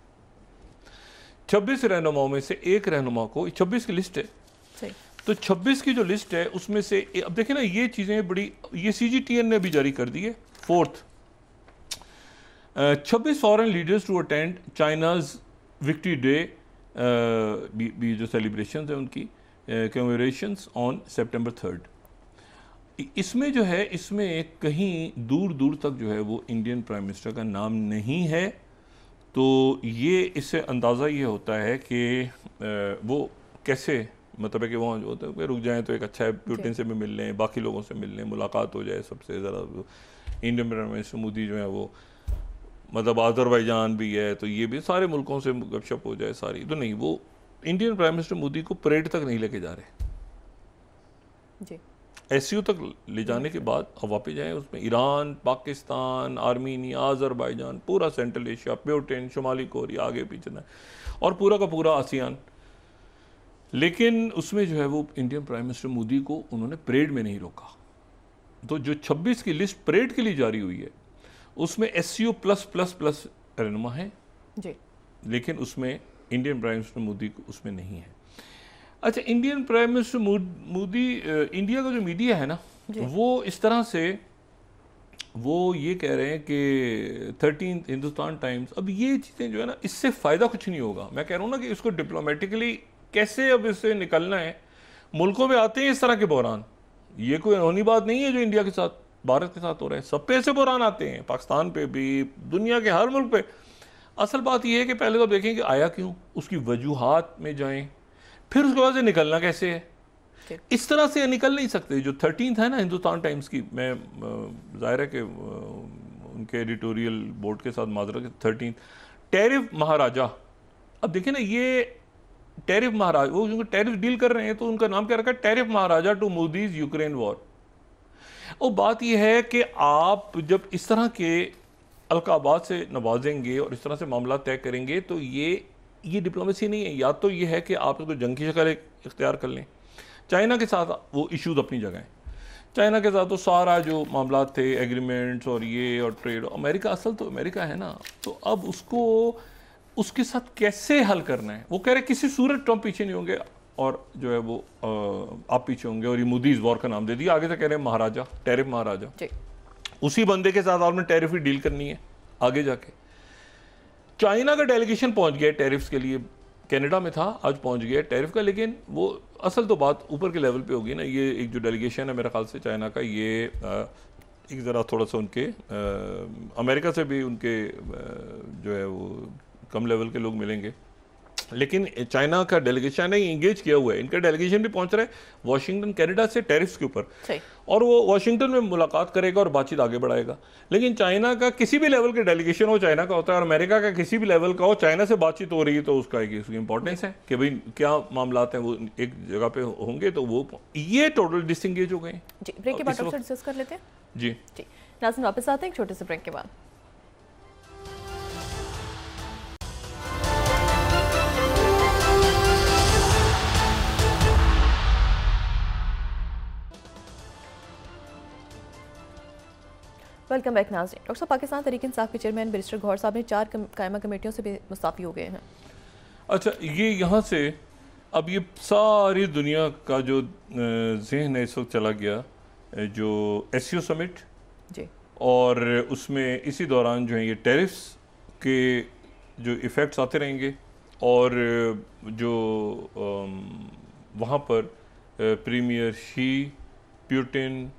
26 रहनुमाओं में से एक रहनुमा को, 26 की लिस्ट है, तो 26 की जो लिस्ट है उसमें से अब देखें ना, ये चीज़ें बड़ी, ये CGTN ने भी जारी कर दी है। 4th 26 foreign leaders to attend China's victory day, भी जो सेलिब्रेशन है उनकी कमेमोरेशंस ऑन September 3rd। इसमें जो है, इसमें कहीं दूर दूर तक जो है वो इंडियन प्राइम मिनिस्टर का नाम नहीं है। तो ये इससे अंदाज़ा ये होता है कि वो कैसे, मतलब है कि वहाँ जो होता है रुक जाएं तो एक अच्छा है, पुतिन से भी मिल लें, बाकी लोगों से मिल लें, मुलाकात हो जाए सबसे ज़रा। इंडियन प्राइम मिनिस्टर मोदी जो है वो, मतलब आज़रबाईजान भी है, तो ये भी सारे मुल्कों से गपशप हो जाए सारी, तो नहीं, वो इंडियन प्राइम मिनिस्टर मोदी को परेड तक नहीं लेके जा रहे जी, एससीओ तक ले जाने के बाद अब वापस जाएं उसमें ईरान, पाकिस्तान, आर्मीनिया, आज़रबाईजान, पूरा सेंट्रल एशिया, प्यूटिन, शुमाली कोरिया, आगे पीछे ना, और पूरा का पूरा आसियान। लेकिन उसमें जो है वो इंडियन प्राइम मिनिस्टर मोदी को उन्होंने परेड में नहीं रोका। तो जो 26 की लिस्ट परेड के लिए जारी हुई है उसमें एससीओ प्लस रहनुमा है जी, लेकिन उसमें इंडियन प्राइम मिनिस्टर मोदी उसमें नहीं है। अच्छा, Indian prime minister Modi, India का जो मीडिया है ना, वो इस तरह से वो ये कह रहे हैं कि 13th हिंदुस्तान टाइम्स, अब ये चीज़ें जो है ना, इससे फ़ायदा कुछ नहीं होगा। मैं कह रहा हूँ ना कि इसको डिप्लोमेटिकली कैसे अब इससे निकलना है। मुल्कों में आते हैं इस तरह के बहरान, ये कोई अनहोनी बात नहीं है जो इंडिया के साथ, भारत के साथ हो रहे हैं, सब पे ऐसे बहरान आते हैं, पाकिस्तान पे भी, दुनिया के हर मुल्क पे। असल बात यह है कि पहले तो देखें कि आया क्यों, उसकी वजूहात में जाएं, फिर उसके बाद से निकलना कैसे है। इस तरह से निकल नहीं सकते। जो 13th है ना हिंदुस्तान टाइम्स की, मैं जाहिर है कि उनके एडिटोरियल बोर्ड के साथ माजरा के 13th टैरिफ महाराजा। अब देखिए ना, ये टैरिफ महाराजा, वो जो टैरिफ डील कर रहे हैं तो उनका नाम क्या रखा है, tariff Maharaja to Modi's Ukraine war. और बात यह है कि आप जब इस तरह के अलकाबात से नवाजेंगे और इस तरह से मामला तय करेंगे तो ये डिप्लोमेसी नहीं है। या तो ये है कि आप इसको जंग की शक्ल इख्तियार कर लें। चाइना के साथ वो इश्यूज अपनी जगह हैं। चाइना के साथ तो सारा जो मामला थे, एग्रीमेंट्स और ये और ट्रेड, अमेरिका असल तो अमेरिका है ना, तो अब उसको उसके साथ कैसे हल करना है। वो कह रहे किसी सूरत ट्रम्प पीछे नहीं होंगे और जो है वो आप पीछे होंगे, और ये मोदीज वॉर का नाम दे दिया। आगे से कह रहे हैं महाराजा, टैरिफ महाराजा। उसी बंदे के साथ आपने टैरिफ ही डील करनी है आगे जाके। चाइना का डेलीगेशन पहुंच गया टैरिफ्स के लिए, कनाडा में था, आज पहुंच गया टैरिफ का। लेकिन वो असल तो बात ऊपर के लेवल पे होगी ना। ये एक जो डेलीगेशन है मेरे ख्याल से चाइना का, ये एक ज़रा थोड़ा सा उनके अमेरिका से भी उनके जो है वो कम लेवल के लोग मिलेंगे। लेकिन चाइना का डेलीगेशन है इंगेज किया हुआ है। इनका डेलीगेशन भी पहुंच रहा है वाशिंगटन कनाडा से टैरिफ्स के ऊपर, और वो वाशिंगटन में मुलाकात करेगा और बातचीत आगे बढ़ाएगा। लेकिन चाइना का किसी भी लेवल के डेलीगेशन हो चाइना का होता है, और अमेरिका का किसी भी लेवल का हो, चाइना से बातचीत हो रही है तो उसका एक इंपॉर्टेंस है कि भाई क्या मामलात हैं, वो एक जगह पे होंगे तो वो ये टोटल डिसएंगेज हो गए। जी, ब्रेक के बाद डॉक्टर डिस्कस कर लेते हैं। जी नाज़रीन वापस आते हैं एक छोटे से ब्रेक के बाद। वेलकम बैक नाज़रीन। डॉक्टर साहब, पाकिस्तान तहरीक-ए-इंसाफ के चेयरमैन बैरिस्टर गौहर साहब ने 4 कायमा कमेटियों से भी मुस्ताफ़ी हो गए हैं। अच्छा, ये यहाँ से अब ये सारी दुनिया का जो जहन है इस वक्त चला गया, जो एससीओ समिट जी, और उसमें इसी दौरान जो है ये टैरिफ्स के जो इफ़ेक्ट्स आते रहेंगे, और जो वहाँ पर premier Xi, Putin,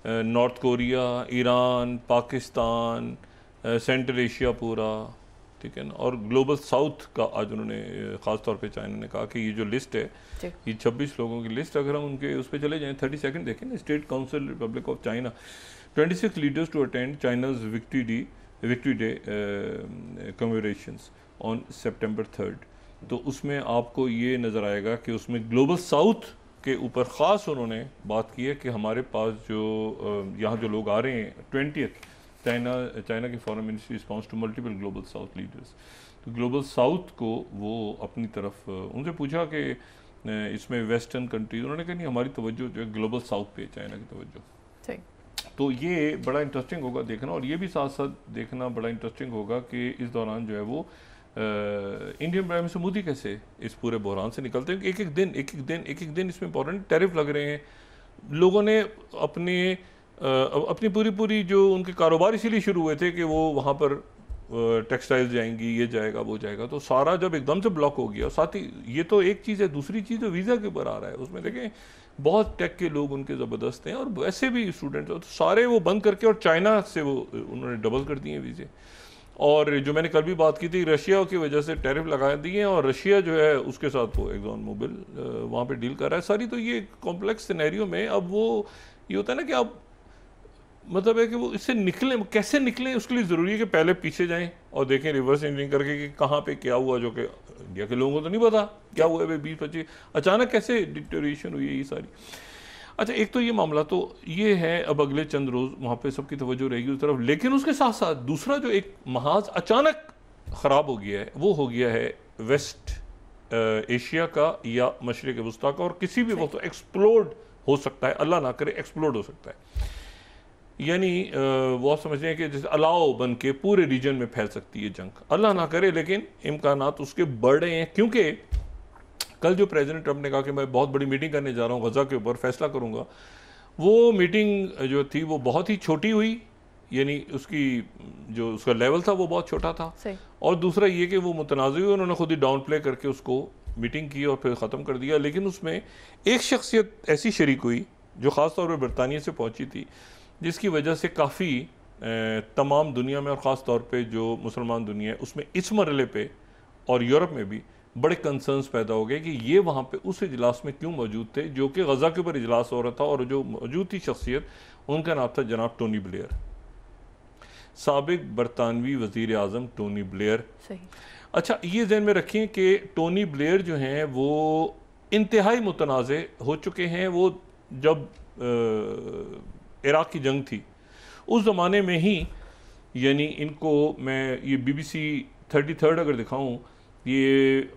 North Korea, Iran, Pakistan, Central Asia पूरा, ठीक है ना, और ग्लोबल साउथ का आज उन्होंने ख़ास तौर पे चाइना ने कहा कि ये जो लिस्ट है, ये 26 लोगों की लिस्ट, अगर हम उनके उस पर चले जाएं, 30 सेकंड देखें ना, state council republic of China, 26 leaders to attend China's victory day commemorations on September 3rd। तो उसमें आपको ये नज़र आएगा कि उसमें ग्लोबल साउथ के ऊपर ख़ास उन्होंने बात की है कि हमारे पास जो यहाँ जो लोग आ रहे हैं 20th चाइना की foreign ministry response to multiple Global South leaders, तो ग्लोबल साउथ को वो अपनी तरफ उनसे पूछा कि इसमें वेस्टर्न कंट्रीज, उन्होंने कहा नहीं, हमारी तवज्जो जो है ग्लोबल साउथ पे, चाइना की तवज्जो। तो ये बड़ा इंटरेस्टिंग होगा देखना, और ये भी साथ साथ देखना बड़ा इंटरेस्टिंग होगा कि इस दौरान जो है वो इंडियन प्राइम मिनिस्टर मोदी कैसे इस पूरे बहरान से निकलते हैं। एक एक दिन इसमें इंपॉर्टेंट टैरिफ लग रहे हैं। लोगों ने अपनी पूरी जो उनके कारोबार इसीलिए शुरू हुए थे कि वो वहाँ पर टेक्सटाइल्स जाएंगी, ये जाएगा, वो जाएगा, तो सारा जब एकदम से ब्लॉक हो गया। और साथ ही ये तो एक चीज़ है, दूसरी चीज़ तो वीज़ा के ऊपर आ रहा है, उसमें देखें बहुत टेक के लोग उनके ज़बरदस्त हैं, और वैसे भी स्टूडेंट्स, तो सारे वो बंद करके और चाइना से वो उन्होंने डबल कर दिए वीज़े। और जो मैंने कल भी बात की थी, रशिया की वजह से टैरिफ लगा दिए हैं, और रशिया जो है उसके साथ वो एक्सॉन मोबिल वहाँ पे डील कर रहा है सारी। तो ये कॉम्प्लेक्स सिनेरियो में अब वो ये होता है ना कि अब मतलब है कि वो इससे निकलें, कैसे निकलें, उसके लिए ज़रूरी है कि पहले पीछे जाएं और देखें रिवर्स इंजीनियरिंग करके कि कहाँ पे क्या हुआ, जो कि इंडिया के लोगों को तो नहीं पता क्या हुआ है 20-25 अचानक कैसे डिटेरियोरेशन हुई है ये सारी। अच्छा, एक तो ये मामला तो ये है, अब अगले चंद रोज़ वहाँ पे सबकी तवज्जो रहेगी उस तरफ। लेकिन उसके साथ साथ दूसरा जो एक महाज अचानक ख़राब हो गया है, वो हो गया है वेस्ट एशिया का या मशरिक़ वस्ता का, और किसी भी वक्त एक्सप्लोड हो सकता है, अल्लाह ना करे एक्सप्लोड हो सकता है। यानी वो आप समझ रहे हैं कि जैसे अलाव बन के पूरे रीजन में फैल सकती है जंग, अल्लाह ना करे, लेकिन इम्कानात उसके बढ़ रहे हैं। क्योंकि कल जो प्रेसिडेंट ट्रंप ने कहा कि मैं बहुत बड़ी मीटिंग करने जा रहा हूँ, गज़ा के ऊपर फैसला करूँगा, वो मीटिंग जो थी वो बहुत ही छोटी हुई, यानी उसकी जो उसका लेवल था वो बहुत छोटा था। और दूसरा ये कि वो मुतनाज़ हुए, उन्होंने खुद ही डाउन प्ले करके उसको मीटिंग की और फिर ख़त्म कर दिया। लेकिन उसमें एक शख्सियत ऐसी शरीक हुई जो ख़ास तौर पर बरतानिया से पहुँची थी, जिसकी वजह से काफ़ी तमाम दुनिया में और ख़ास तौर पे जो मुसलमान दुनिया है उसमें इस मरहले पे और यूरोप में भी बड़े कंसर्न्स पैदा हो गए कि ये वहाँ पे उस इजलास में क्यों मौजूद थे, जो कि गज़ा के ऊपर इजलास हो रहा था, और जो मौजूद थी शख्सियत, उनका नाम था जनाब टोनी ब्लेयर, साबिक बरतानवी वज़ीर आज़म टोनी ब्लेयर। सही। अच्छा, ये ज़हन में रखें कि टोनी ब्लेयर जो हैं वो इंतहाई मुतनाज़ हो चुके हैं। वो जब इराक़ की जंग थी उस ज़माने में ही, यानी इनको मैं ये BBC 33 अगर दिखाऊं, ये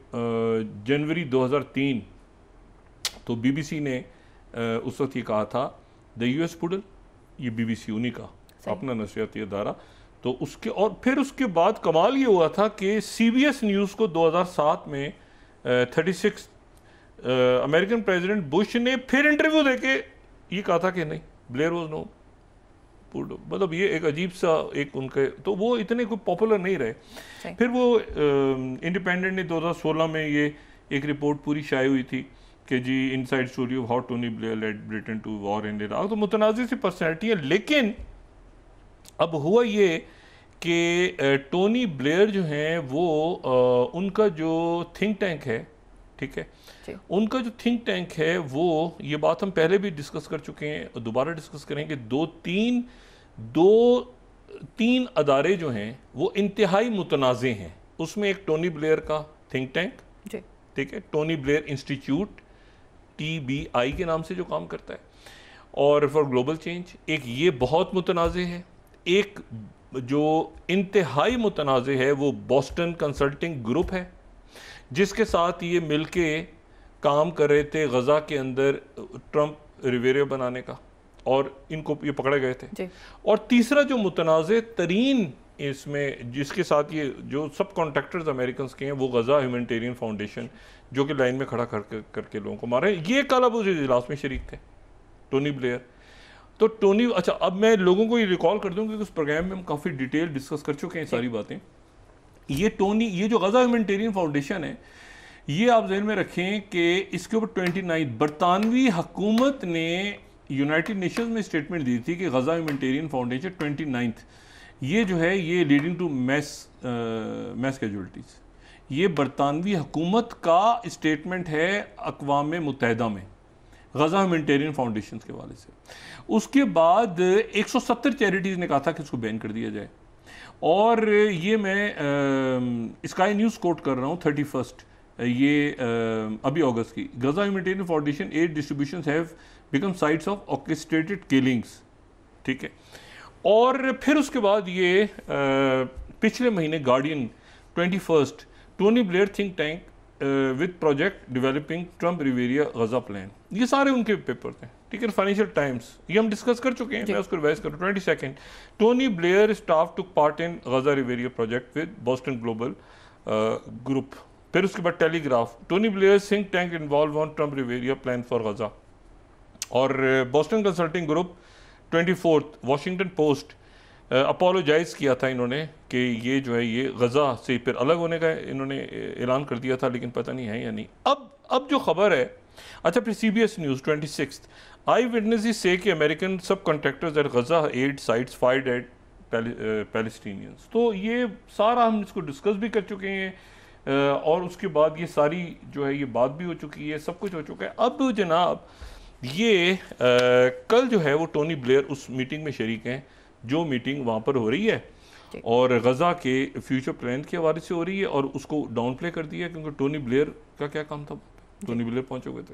जनवरी 2003, तो BBC ने उस वक्त ये कहा था द US पुडल, ये BBC उन्हीं का अपना नशरियाती अदारा। तो उसके और फिर उसके बाद कमाल ये हुआ था कि CBS न्यूज़ को 2007 में 36 अमेरिकन प्रेसिडेंट बुश ने फिर इंटरव्यू देके ये कहा था कि नहीं, ब्लेयर वाज नो, मतलब ये एक अजीब सा एक उनके, तो वो इतने कोई पॉपुलर नहीं रहे। फिर वो इंडिपेंडेंट ने 2016 में ये एक रिपोर्ट पूरी शाये हुई थी कि जी inside story of how Tony Blair led Britain to war in Iraq. तो मुतनाज़िर सी पर्सनैलिटी है, लेकिन अब हुआ ये कि टोनी ब्लेयर जो हैं वो उनका जो थिंक टैंक है, ठीक है, उनका जो थिंक टैंक है वो, ये बात हम पहले भी डिस्कस कर चुके हैं और दोबारा डिस्कस करेंगे, दो तीन अदारे जो हैं वो इंतहाई मुतनाज़े हैं। उसमें एक टोनी ब्लेयर का थिंक टैंक, ठीक है, टोनी ब्लेयर इंस्टीट्यूट TBI के नाम से जो काम करता है, और फॉर ग्लोबल चेंज, एक ये बहुत मुतनाज़े है। एक जो इंतहाई मुतनाज़े है वो बोस्टन कंसल्टिंग ग्रुप है, जिसके साथ ये मिलके काम कर रहे थे गज़ा के अंदर ट्रंप रिवेरे बनाने का, और इनको ये पकड़े गए थे। और तीसरा जो मुतनाज़े तरीन इसमें, जिसके साथ ये जो सब कॉन्ट्रैक्टर्स अमेरिकन के हैं, वो गज़ा ह्यूमैनिटेरियन फाउंडेशन, जो कि लाइन में खड़ा करके लोगों को मारे, ये कल अब उस इजलास में शरीक थे, टोनी ब्लेयर। तो टोनी, अच्छा अब मैं लोगों को ये रिकॉल कर दूँ कि उस प्रोग्राम में हम काफ़ी डिटेल डिस्कस कर चुके हैं सारी बातें। ये जो गज़ा ह्यूमैनिटेरियन फाउंडेशन है, ये आप ज़हन में रखें कि इसके ऊपर 29 बरतानवी हुकूमत ने यूनाइटेड नेशंस में स्टेटमेंट दी थी कि गज़ा ह्यूमैनिटेरियन फाउंडेशन 29 ये जो है ये लीडिंग टू मैस कैजुअल्टीज़, ये बरतानवी हुकूमत का स्टेटमेंट है अक़वाम मुत्तहिदा में गज़ा ह्यूमैनिटेरियन फाउंडेशन के हवाले से। उसके बाद 170 चैरिटीज़ ने कहा था कि इसको बैन कर दिया जाए, और ये मैं स्काई न्यूज़ कोट कर रहा हूँ 31 ये अभी अगस्त की, Gaza humanitarian foundation aid distributions have become sites of orchestrated killings, ठीक है। और फिर उसके बाद ये पिछले महीने Guardian 21 Tony Blair think tank with project developing Trump Riviera Gaza plan, ये सारे उनके पेपर थे, ठीक है। फाइनेंशियल टाइम्स ये हम डिस्कस कर चुके हैं, मैं उसको रिवाइज करूँ। 22 Tony Blair staff took part in Gaza Riviera project with Boston global group. फिर उसके बाद Telegraph, Tony Blair think tank involve on Trump Riviera plan for Gaza. और Boston consulting group 24 Washington Post apologise किया था इन्होंने कि ये जो है ये गज़ा से फिर अलग होने का इन्होंने ऐलान कर दिया था, लेकिन पता नहीं है या नहीं। अब जो खबर है, अच्छा फिर CBS न्यूज़ 26 आई विटनेसेस से कि अमेरिकन सब contractors at Gaza aid sites fired at Palestinians. तो ये सारा हम इसको डिस्कस भी कर चुके हैं, और उसके बाद ये सारी जो है ये बात भी हो चुकी है, सब कुछ हो चुका है। अब जनाब ये कल जो है वो टोनी ब्लेयर उस मीटिंग में शरीक हैं, जो मीटिंग वहाँ पर हो रही है और गज़ा के फ्यूचर प्लान के हवाले से हो रही है, और उसको डाउन प्ले कर दिया क्योंकि टोनी ब्लेयर का क्या काम था, टोनी ब्लेयर पहुँचे हुए थे।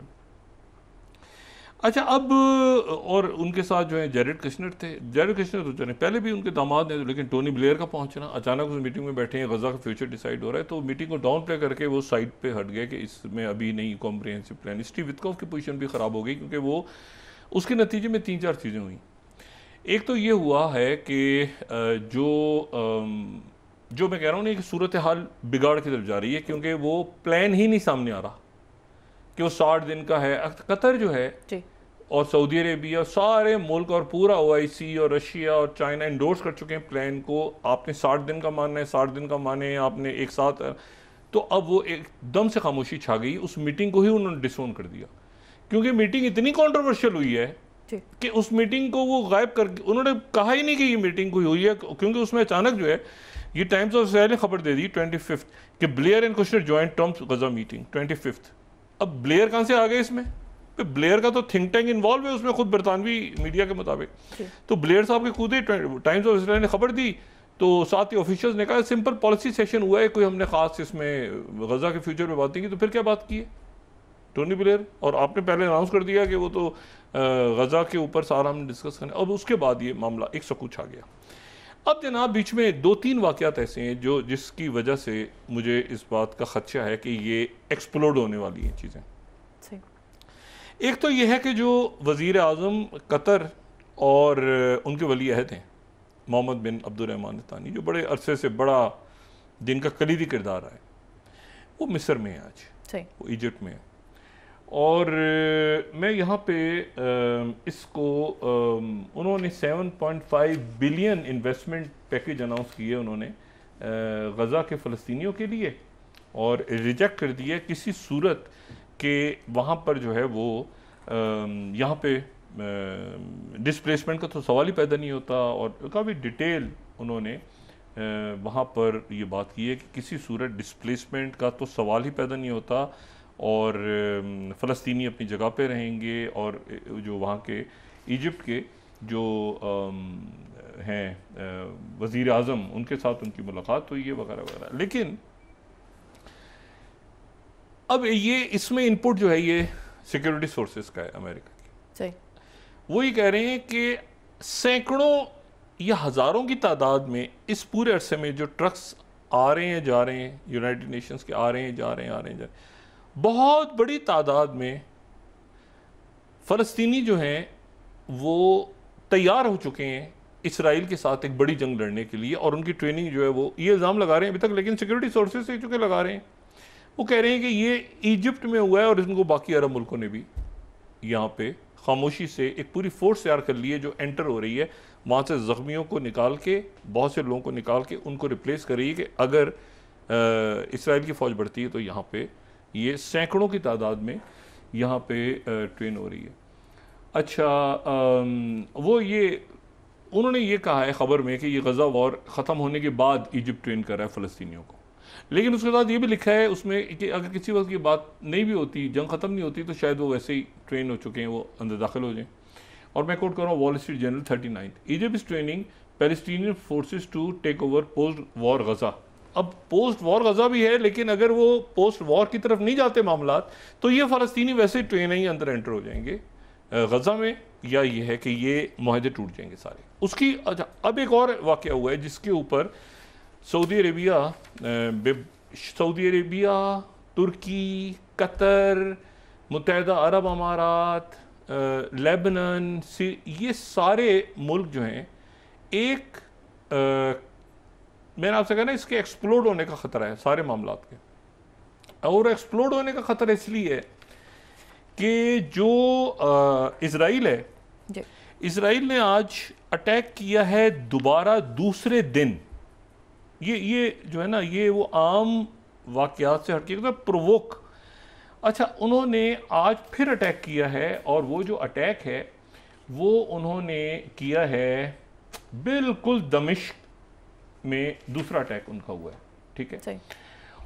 अच्छा अब और उनके साथ जो है जेरेड कश्नर थे। जेरेड कश्नर तो चले पहले भी उनके दामाद हैं, लेकिन टोनी ब्लेयर का पहुंचना, अचानक उस मीटिंग में बैठे हैं, गज़ा का फ्यूचर डिसाइड हो रहा है, तो मीटिंग को डाउन प्ले करके वो साइड पे हट गए कि इसमें अभी नहीं कॉम्प्रिहेंसिव प्लान। स्टीव विटकॉफ की पोजीशन भी ख़राब हो गई क्योंकि वो उसके नतीजे में 3-4 चीज़ें हुई। एक तो ये हुआ है कि जो मैं कह रहा हूँ ना कि सूरत हाल बिगाड़ की तरफ जा रही है, क्योंकि वो प्लान ही नहीं सामने आ रहा कि वो 60 दिन का है। कतर जो है और सऊदी अरेबिया, सारे मुल्क और पूरा OIC और रशिया और चाइना इंडोर्स कर चुके हैं प्लान को। आपने 60 दिन का मानना है, 60 दिन का माने आपने एक साथ, तो अब वो एकदम से खामोशी छा गई। उस मीटिंग को ही उन्होंने डिसोन कर दिया क्योंकि मीटिंग इतनी कंट्रोवर्शियल हुई है कि उस मीटिंग को वो गायब कर, उन्होंने कहा ही नहीं कि ये मीटिंग कोई हुई है, क्योंकि उसमें अचानक जो है ये टाइम्स ऑफ इसराइल ने खबर दे दी 25 कि Blair and Kushner joint Trump Gaza meeting 25। अब ब्लेयर कहाँ से आ गए इसमें? तो ब्लेयर का तो थिंक टैंक इन्वॉल्व है उसमें, खुद बरतानवी मीडिया के मुताबिक। तो ब्लेयर साहब के खुद ही टाइम्स ऑफ इसराइल ने खबर दी, तो साथ ही ऑफिशियल्स ने कहा सिंपल पॉलिसी सेशन हुआ है, कोई हमने खास इसमें गजा के फ्यूचर में बात नहीं की। तो फिर क्या बात की है टोनी ब्लेयर? और आपने पहले अनाउंस कर दिया कि वो तो गजा के ऊपर सारा हम डिस्कस करें। अब उसके बाद ये मामला एक सकूच आ गया। अब जनाब बीच में 2-3 वाक़यात ऐसे हैं जो जिसकी वजह से मुझे इस बात का खदशा है कि ये एक्सप्लोड होने वाली हैं चीज़ें। एक तो ये है कि जो वज़ीर आज़म कतर और उनके वली अहद हैं मोहम्मद बिन अब्दुर्रहमान थानी, जो बड़े अरसे से बड़ा दिन का कलीदी किरदार है, वो मिस्र में है आज, वो इजिप्ट में है। और मैं यहाँ पे इसको उन्होंने 7.5 बिलियन इन्वेस्टमेंट पैकेज अनाउंस किए उन्होंने गज़ा के फ़लस्तीनियों के लिए, और रिजेक्ट कर दिया किसी सूरत के वहाँ पर जो है वो यहाँ पे डिस्प्लेसमेंट का तो सवाल ही पैदा नहीं होता। और काफ़ी डिटेल उन्होंने वहाँ पर ये बात की है कि किसी सूरत डिस्प्लेसमेंट का तो सवाल ही पैदा नहीं होता, और फ़लस्तीनी अपनी जगह पे रहेंगे, और जो वहाँ के इजिप्ट के जो हैं वज़ीर आज़म, उनके साथ उनकी मुलाकात हुई है वगैरह वगैरह। लेकिन अब ये इसमें इनपुट जो है ये सिक्योरिटी सोर्सेज का है अमेरिका की। वो ये कह रहे हैं कि सैकड़ों या हज़ारों की तादाद में इस पूरे अरसे में जो ट्रक्स आ रहे हैं जा रहे हैं, यूनाइटेड नेशंस के आ रहे हैं जा रहे हैं, आ रहे हैं जा रहे हैं, बहुत बड़ी तादाद में फ़लस्तीनी जो हैं वो तैयार हो चुके हैं इसराइल के साथ एक बड़ी जंग लड़ने के लिए। और उनकी ट्रेनिंग जो है वो ये इल्ज़ाम लगा रहे हैं अभी तक, लेकिन सिक्योरिटी सोर्सेज से चुके लगा रहे हैं, वो कह रहे हैं कि ये इजिप्ट में हुआ है और इनको बाकी अरब मुल्कों ने भी यहाँ पे खामोशी से एक पूरी फोर्स तैयार कर ली है जो एंटर हो रही है, वहाँ से ज़ख्मियों को निकाल के, बहुत से लोगों को निकाल के उनको रिप्लेस कर रही है कि अगर इसराइल की फ़ौज बढ़ती है तो यहाँ पे ये सैकड़ों की तादाद में यहाँ पे ट्रेन हो रही है। अच्छा, वो ये उन्होंने ये कहा है ख़बर में कि ये गज़ा वॉर ख़त्म होने के बाद इजिप्ट ट्रेन कर रहा है फ़लस्तीनियों को, लेकिन उसके साथ ये भी लिखा है उसमें कि अगर किसी वक्त की बात नहीं भी होती, जंग ख़त्म नहीं होती, तो शायद वो वैसे ही ट्रेन हो चुके हैं, वो अंदर दाखिल हो जाएं। और मैं कोट कर रहा हूँ Wall Street Journal 39, Egypt is training Palestinian forces to take over post war Gaza. अब पोस्ट वॉर गज़ा भी है, लेकिन अगर वो पोस्ट वॉर की तरफ नहीं जाते मामलात, तो ये फ़लस्तीनी वैसे ही ट्रेन ही अंदर एंटर हो जाएंगे गज़ा में, या ये है कि ये माहदे टूट जाएंगे सारे उसकी। अच्छा, अब एक और वाक़या हुआ है जिसके ऊपर सऊदी अरेबिया, तुर्की, कतर, मुत्तहिदा अरब अमारात, लेबनान, ये सारे मुल्क जो हैं एक मैंने आपसे कहा ना, इसके एक्सप्लोड होने का ख़तरा है सारे मामलात के। और एक्सप्लोड होने का ख़तरा इसलिए है कि जो इज़राइल है, इज़राइल ने आज अटैक किया है दोबारा दूसरे दिन। ये जो है ना, ये वो आम वाक़यात से हटके एकदम प्रोवोक। अच्छा, उन्होंने आज फिर अटैक किया है, और वो जो अटैक है वो उन्होंने किया है बिल्कुल दमिश्क में, दूसरा अटैक उनका हुआ है, ठीक है।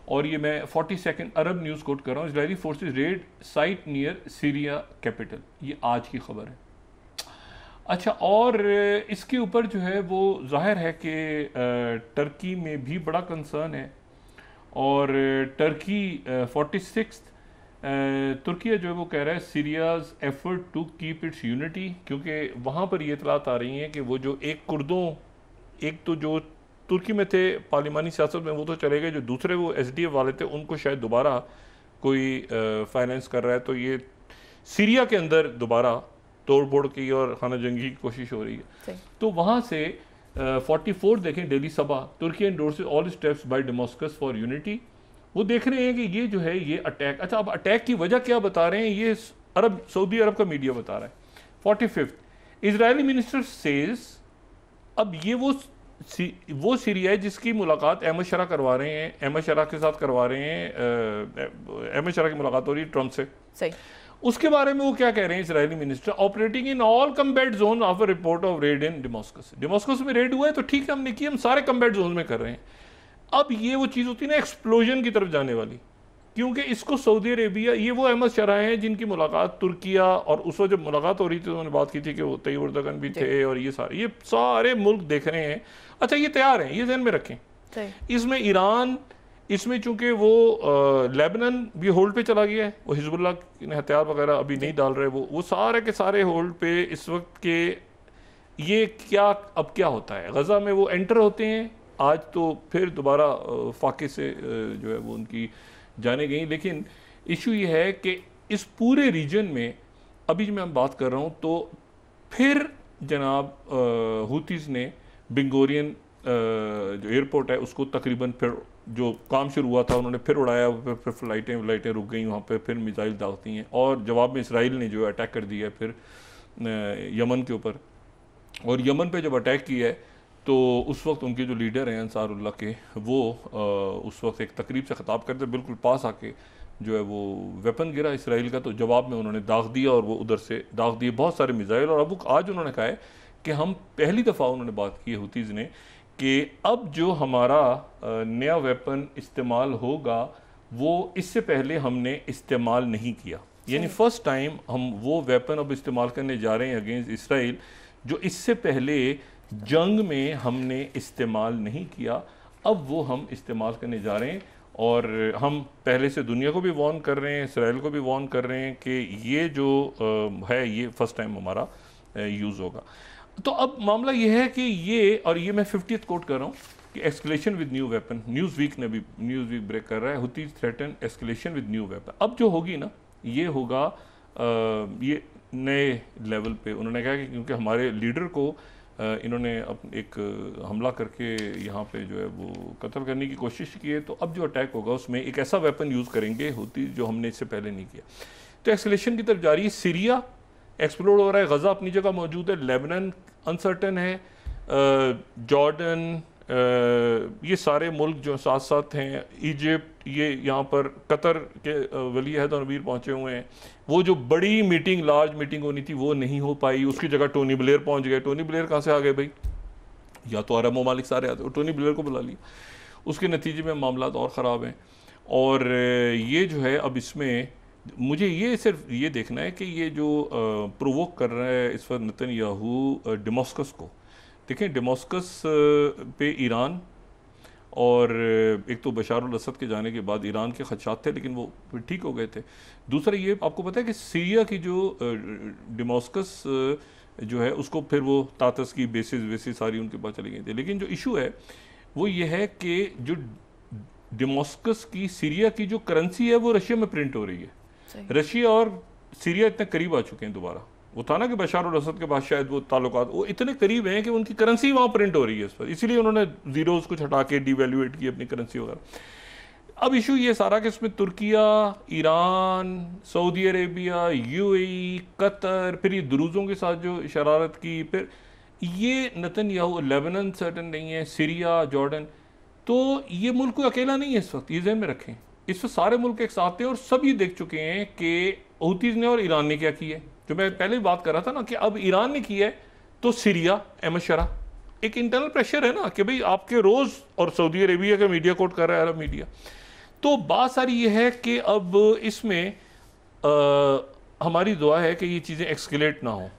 और ये मैं 42 अरब न्यूज़ कोट कर रहा हूँ, Israeli forces red site near Syria capital, ये आज की खबर है। अच्छा, और इसके ऊपर जो है वो जाहिर है कि टर्की में भी बड़ा कंसर्न है, और टर्की 46 तुर्की जो है वो कह रहा है Syria's effort to keep its unity, क्योंकि वहाँ पर ये इतलात आ रही हैं कि वो जो एक तो जो तुर्की में थे पार्लिमानी सियासत में, वो तो चले गए, जो दूसरे वो SDF वाले थे उनको शायद दोबारा कोई फाइनेंस कर रहा है, तो ये सीरिया के अंदर दोबारा तोड़ फोड़ की और खाना जंगी की कोशिश हो रही है। तो वहाँ से 44 देखें डेली सभा, तुर्की endorses all steps by Damascus for unity, वो देख रहे हैं कि ये जो है ये अटैक। अच्छा, अब अटैक की वजह क्या बता रहे हैं, ये सऊदी अरब का मीडिया बता रहा है। 45 इजरायली मिनिस्टर सेज, अब ये वो सीरिया है जिसकी मुलाकात अहमद शरा करवा रहे हैं, अहमद शरा के साथ करवा रहे हैं, अहमद शरा की मुलाकात हो रही है ट्रम्प से। सही। उसके बारे में वो क्या कह रहे हैं Israeli minister, operating in all combat zone after report of raid in Damascus. Damascus में रेड हुआ है तो ठीक है, हमने किया, हम सारे कम्बैट जोन में कर रहे हैं। अब ये वो चीज़ होती है ना एक्सप्लोजन की तरफ जाने वाली, क्योंकि इसको सऊदी अरेबिया, ये वो अहमद शराह हैं जिनकी मुलाकात तुर्किया, और उस वक्त जब मुलाकात हो रही थी तो उन्होंने बात की थी कि वो तैयब उर्दगन भी थे, और ये सारे मुल्क देख रहे हैं। अच्छा, ये तैयार हैं, ये ज़हन में रखें। इसमें ईरान, इसमें चूंकि वो लेबनान भी होल्ड पे चला गया है, वो हिजबुल्लाह ने हथियार वगैरह अभी नहीं डाल रहे, वो सारे के सारे होल्ड पे इस वक्त के। ये क्या अब क्या होता है गज़ा में, वो एंटर होते हैं आज तो फिर दोबारा फाके से जो है वो उनकी जाने गई। लेकिन इशू ये है कि इस पूरे रीजन में अभी जो मैं बात कर रहा हूँ, तो फिर जनाब हुतीज़ ने बेंगोरियन जो एयरपोर्ट है उसको तकरीबन फिर जो काम शुरू हुआ था उन्होंने फिर उड़ाया, फिर फ्लाइटें रुक गई वहाँ पे, फिर मिसाइल दागती हैं, और जवाब में इसराइल ने जो अटैक कर दिया है फिर यमन के ऊपर। और यमन पे जब अटैक किया है तो उस वक्त उनके जो लीडर हैं अंसारुल्लाह के, वो उस वक्त एक तकरीब से ख़िताब करते बिल्कुल पास आके जो है वो वेपन गिरा इसराइल का, तो जवाब में उन्होंने दाग दिया और वो उधर से दाग दिए बहुत सारे मिसाइल। और अब आज उन्होंने कहा है कि हम पहली दफ़ा उन्होंने बात की है हुतीज़ ने कि अब जो हमारा नया वेपन इस्तेमाल होगा वो इससे पहले हमने इस्तेमाल नहीं किया, यानी फ़र्स्ट टाइम हम वो वेपन अब इस्तेमाल करने जा रहे हैं अगेंस्ट इसराइल जो इससे पहले जंग में हमने इस्तेमाल नहीं किया, अब वो हम इस्तेमाल करने जा रहे हैं। और हम पहले से दुनिया को भी वार्न कर रहे हैं, इसराइल को भी वार्न कर रहे हैं कि ये जो है ये फ़र्स्ट टाइम हमारा यूज़ होगा। तो अब मामला ये है कि ये, और ये मैं 50th कोट कर रहा हूँ कि escalation with new weapon, Newsweek ने भी, न्यूज़ वीक ब्रेक कर रहा है, Houthis threaten escalation with new weapon. अब जो होगी ना ये होगा ये नए लेवल पे। उन्होंने कहा कि क्योंकि हमारे लीडर को इन्होंने एक हमला करके यहाँ पे जो है वो कत्ल करने की कोशिश की है, तो अब जो अटैक होगा उसमें एक ऐसा वेपन यूज़ करेंगे हुतीज़ जो हमने इससे पहले नहीं किया। तो एस्केलेशन की तरफ जा रही है। सीरिया एक्सप्लोर हो रहा है, गज़ा अपनी जगह मौजूद है, लेबनान अनसर्टन है, जॉर्डन, ये सारे मुल्क जो साथ साथ हैं, इजिप्ट, ये यहाँ पर कतर के वली अहद और अमीर पहुँचे हुए हैं। वो जो बड़ी मीटिंग, लार्ज मीटिंग होनी थी वो नहीं हो पाई, उसकी जगह टोनी ब्लेयर पहुँच गए। टोनी ब्लेयर कहाँ से आ गए भाई, या तो अरब ममालिक सारे आते, टोनी ब्लेयर को बुला लिया, उसके नतीजे में मामला और ख़राब हैं। और ये जो है अब इसमें मुझे ये सिर्फ ये देखना है कि ये जो प्रोवोक कर रहा है इस वक्त नेतन्याहू डेमास्कस को, देखें डेमास्कस पे ईरान, और एक तो बशार अल असद के जाने के बाद ईरान के खदशात थे लेकिन वो फिर ठीक हो गए थे। दूसरा ये आपको पता है कि सीरिया की जो डेमास्कस जो है उसको फिर वो तातस की बेसिस सारी उनके पास चली गई थी। लेकिन जो इशू है वो ये है कि जो डेमास्कस की, सीरिया की जो करेंसी है वो रशिया में प्रिंट हो रही है। रशिया और सीरिया इतने करीब आ चुके हैं दोबारा, वो था ना कि बशार अल असद के बाद शायद वो ताल्लुकात वो इतने करीब हैं कि उनकी करेंसी वहाँ प्रिंट हो रही है इस पर, इसीलिए उन्होंने जीरोज़ को हटा के डिवैल्यूएट की अपनी करेंसी वगैरह। अब इशू ये सारा कि इसमें Türkiye, Iran, Saudi Arabia, UAE, Qatar, फिर ये दुरूज़ों के साथ जो शरारत की, फिर ये नेतन्याहू, लेबनान सर्टन नहीं है, सीरिया, जॉर्डन, तो ये मुल्क कोई अकेला नहीं है इस वक्त, ये ज़हन में रखें। इस वक्त सारे मुल्क एक साथ हैं और सब ये देख चुके हैं कि हुतीज़ ने और ईरान ने क्या किया है। जो मैं पहले भी बात कर रहा था ना कि अब ईरान ने किया है तो सीरिया, अहमद शरा, एक इंटरनल प्रेशर है ना कि भाई आपके रोज़, और सऊदी अरेबिया का मीडिया कोट कर रहा है, अरब मीडिया। तो बात सारी ये है कि अब इसमें हमारी दुआ है कि ये चीज़ें एक्सकेलेट ना हो।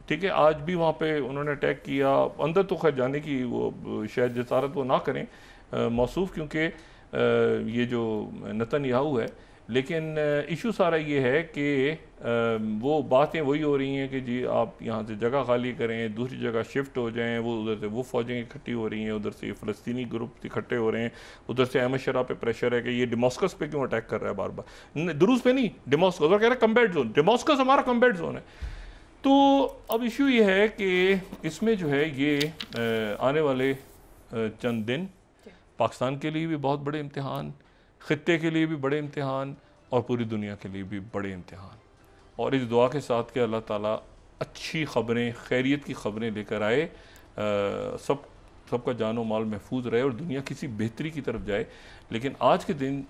ठीक है, आज भी वहाँ पे उन्होंने अटैक किया, अंदर तो खैर जाने की वो शायद जसारत वो ना करें मौसूफ, क्योंकि ये जो नेतन्याहू है। लेकिन इशू सारा ये है कि वो बातें वही हो रही हैं कि जी आप यहाँ से जगह खाली करें, दूसरी जगह शिफ्ट हो जाएं, वो उधर से वो फ़ौजें इकट्ठी हो रही हैं, उधर से फ़लस्तीनी ग्रुप इकट्ठे हो रहे हैं, उधर से अहमद शरा पे प्रेशर है कि ये डेमास्कस पे क्यों अटैक कर रहा है बार बार, दुरूस पे नहीं, डेमास्कस, और कह रहा है कम्बैट जोन, डेमास्कस हमारा कम्बैट जोन है। तो अब इशू ये है कि इसमें जो है ये आने वाले चंद दिन पाकिस्तान के लिए भी बहुत बड़े इम्तिहान, ख़ित्ते के लिए भी बड़े इम्तिहान, और पूरी दुनिया के लिए भी बड़े इम्तिहान। और इस दुआ के साथ कि अल्लाह ताला अच्छी ख़बरें, खैरियत की ख़बरें लेकर आए, सबका जानो माल महफूज रहे और दुनिया किसी बेहतरी की तरफ जाए। लेकिन आज के दिन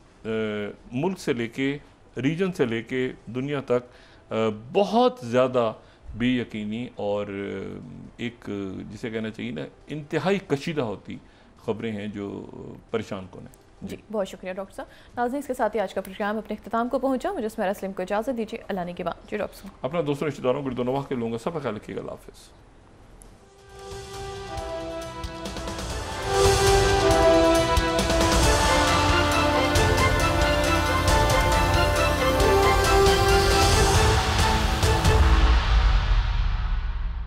मुल्क से लेके रीजन से लेके दुनिया तक बहुत ज़्यादा बेयकीनी और एक जिसे कहना चाहिए ना इंतहाई कशीदा होती खबरें हैं जो परेशान कौन है। जी बहुत शुक्रिया डॉक्टर साहब। नाज़रीन, इसके साथ ही आज का प्रोग्राम अपने इख्तिताम को पहुंचा। मुझे सुमेरा सलीम को इजाज़त दीजिए। अल्लाह ने के बाद जी डॉक्टर साहब। अपना दोस्तों रिश्तेदारों को के लूँगा। सब ख्याल रखिएगा। अल्लाह हाफ़िज़।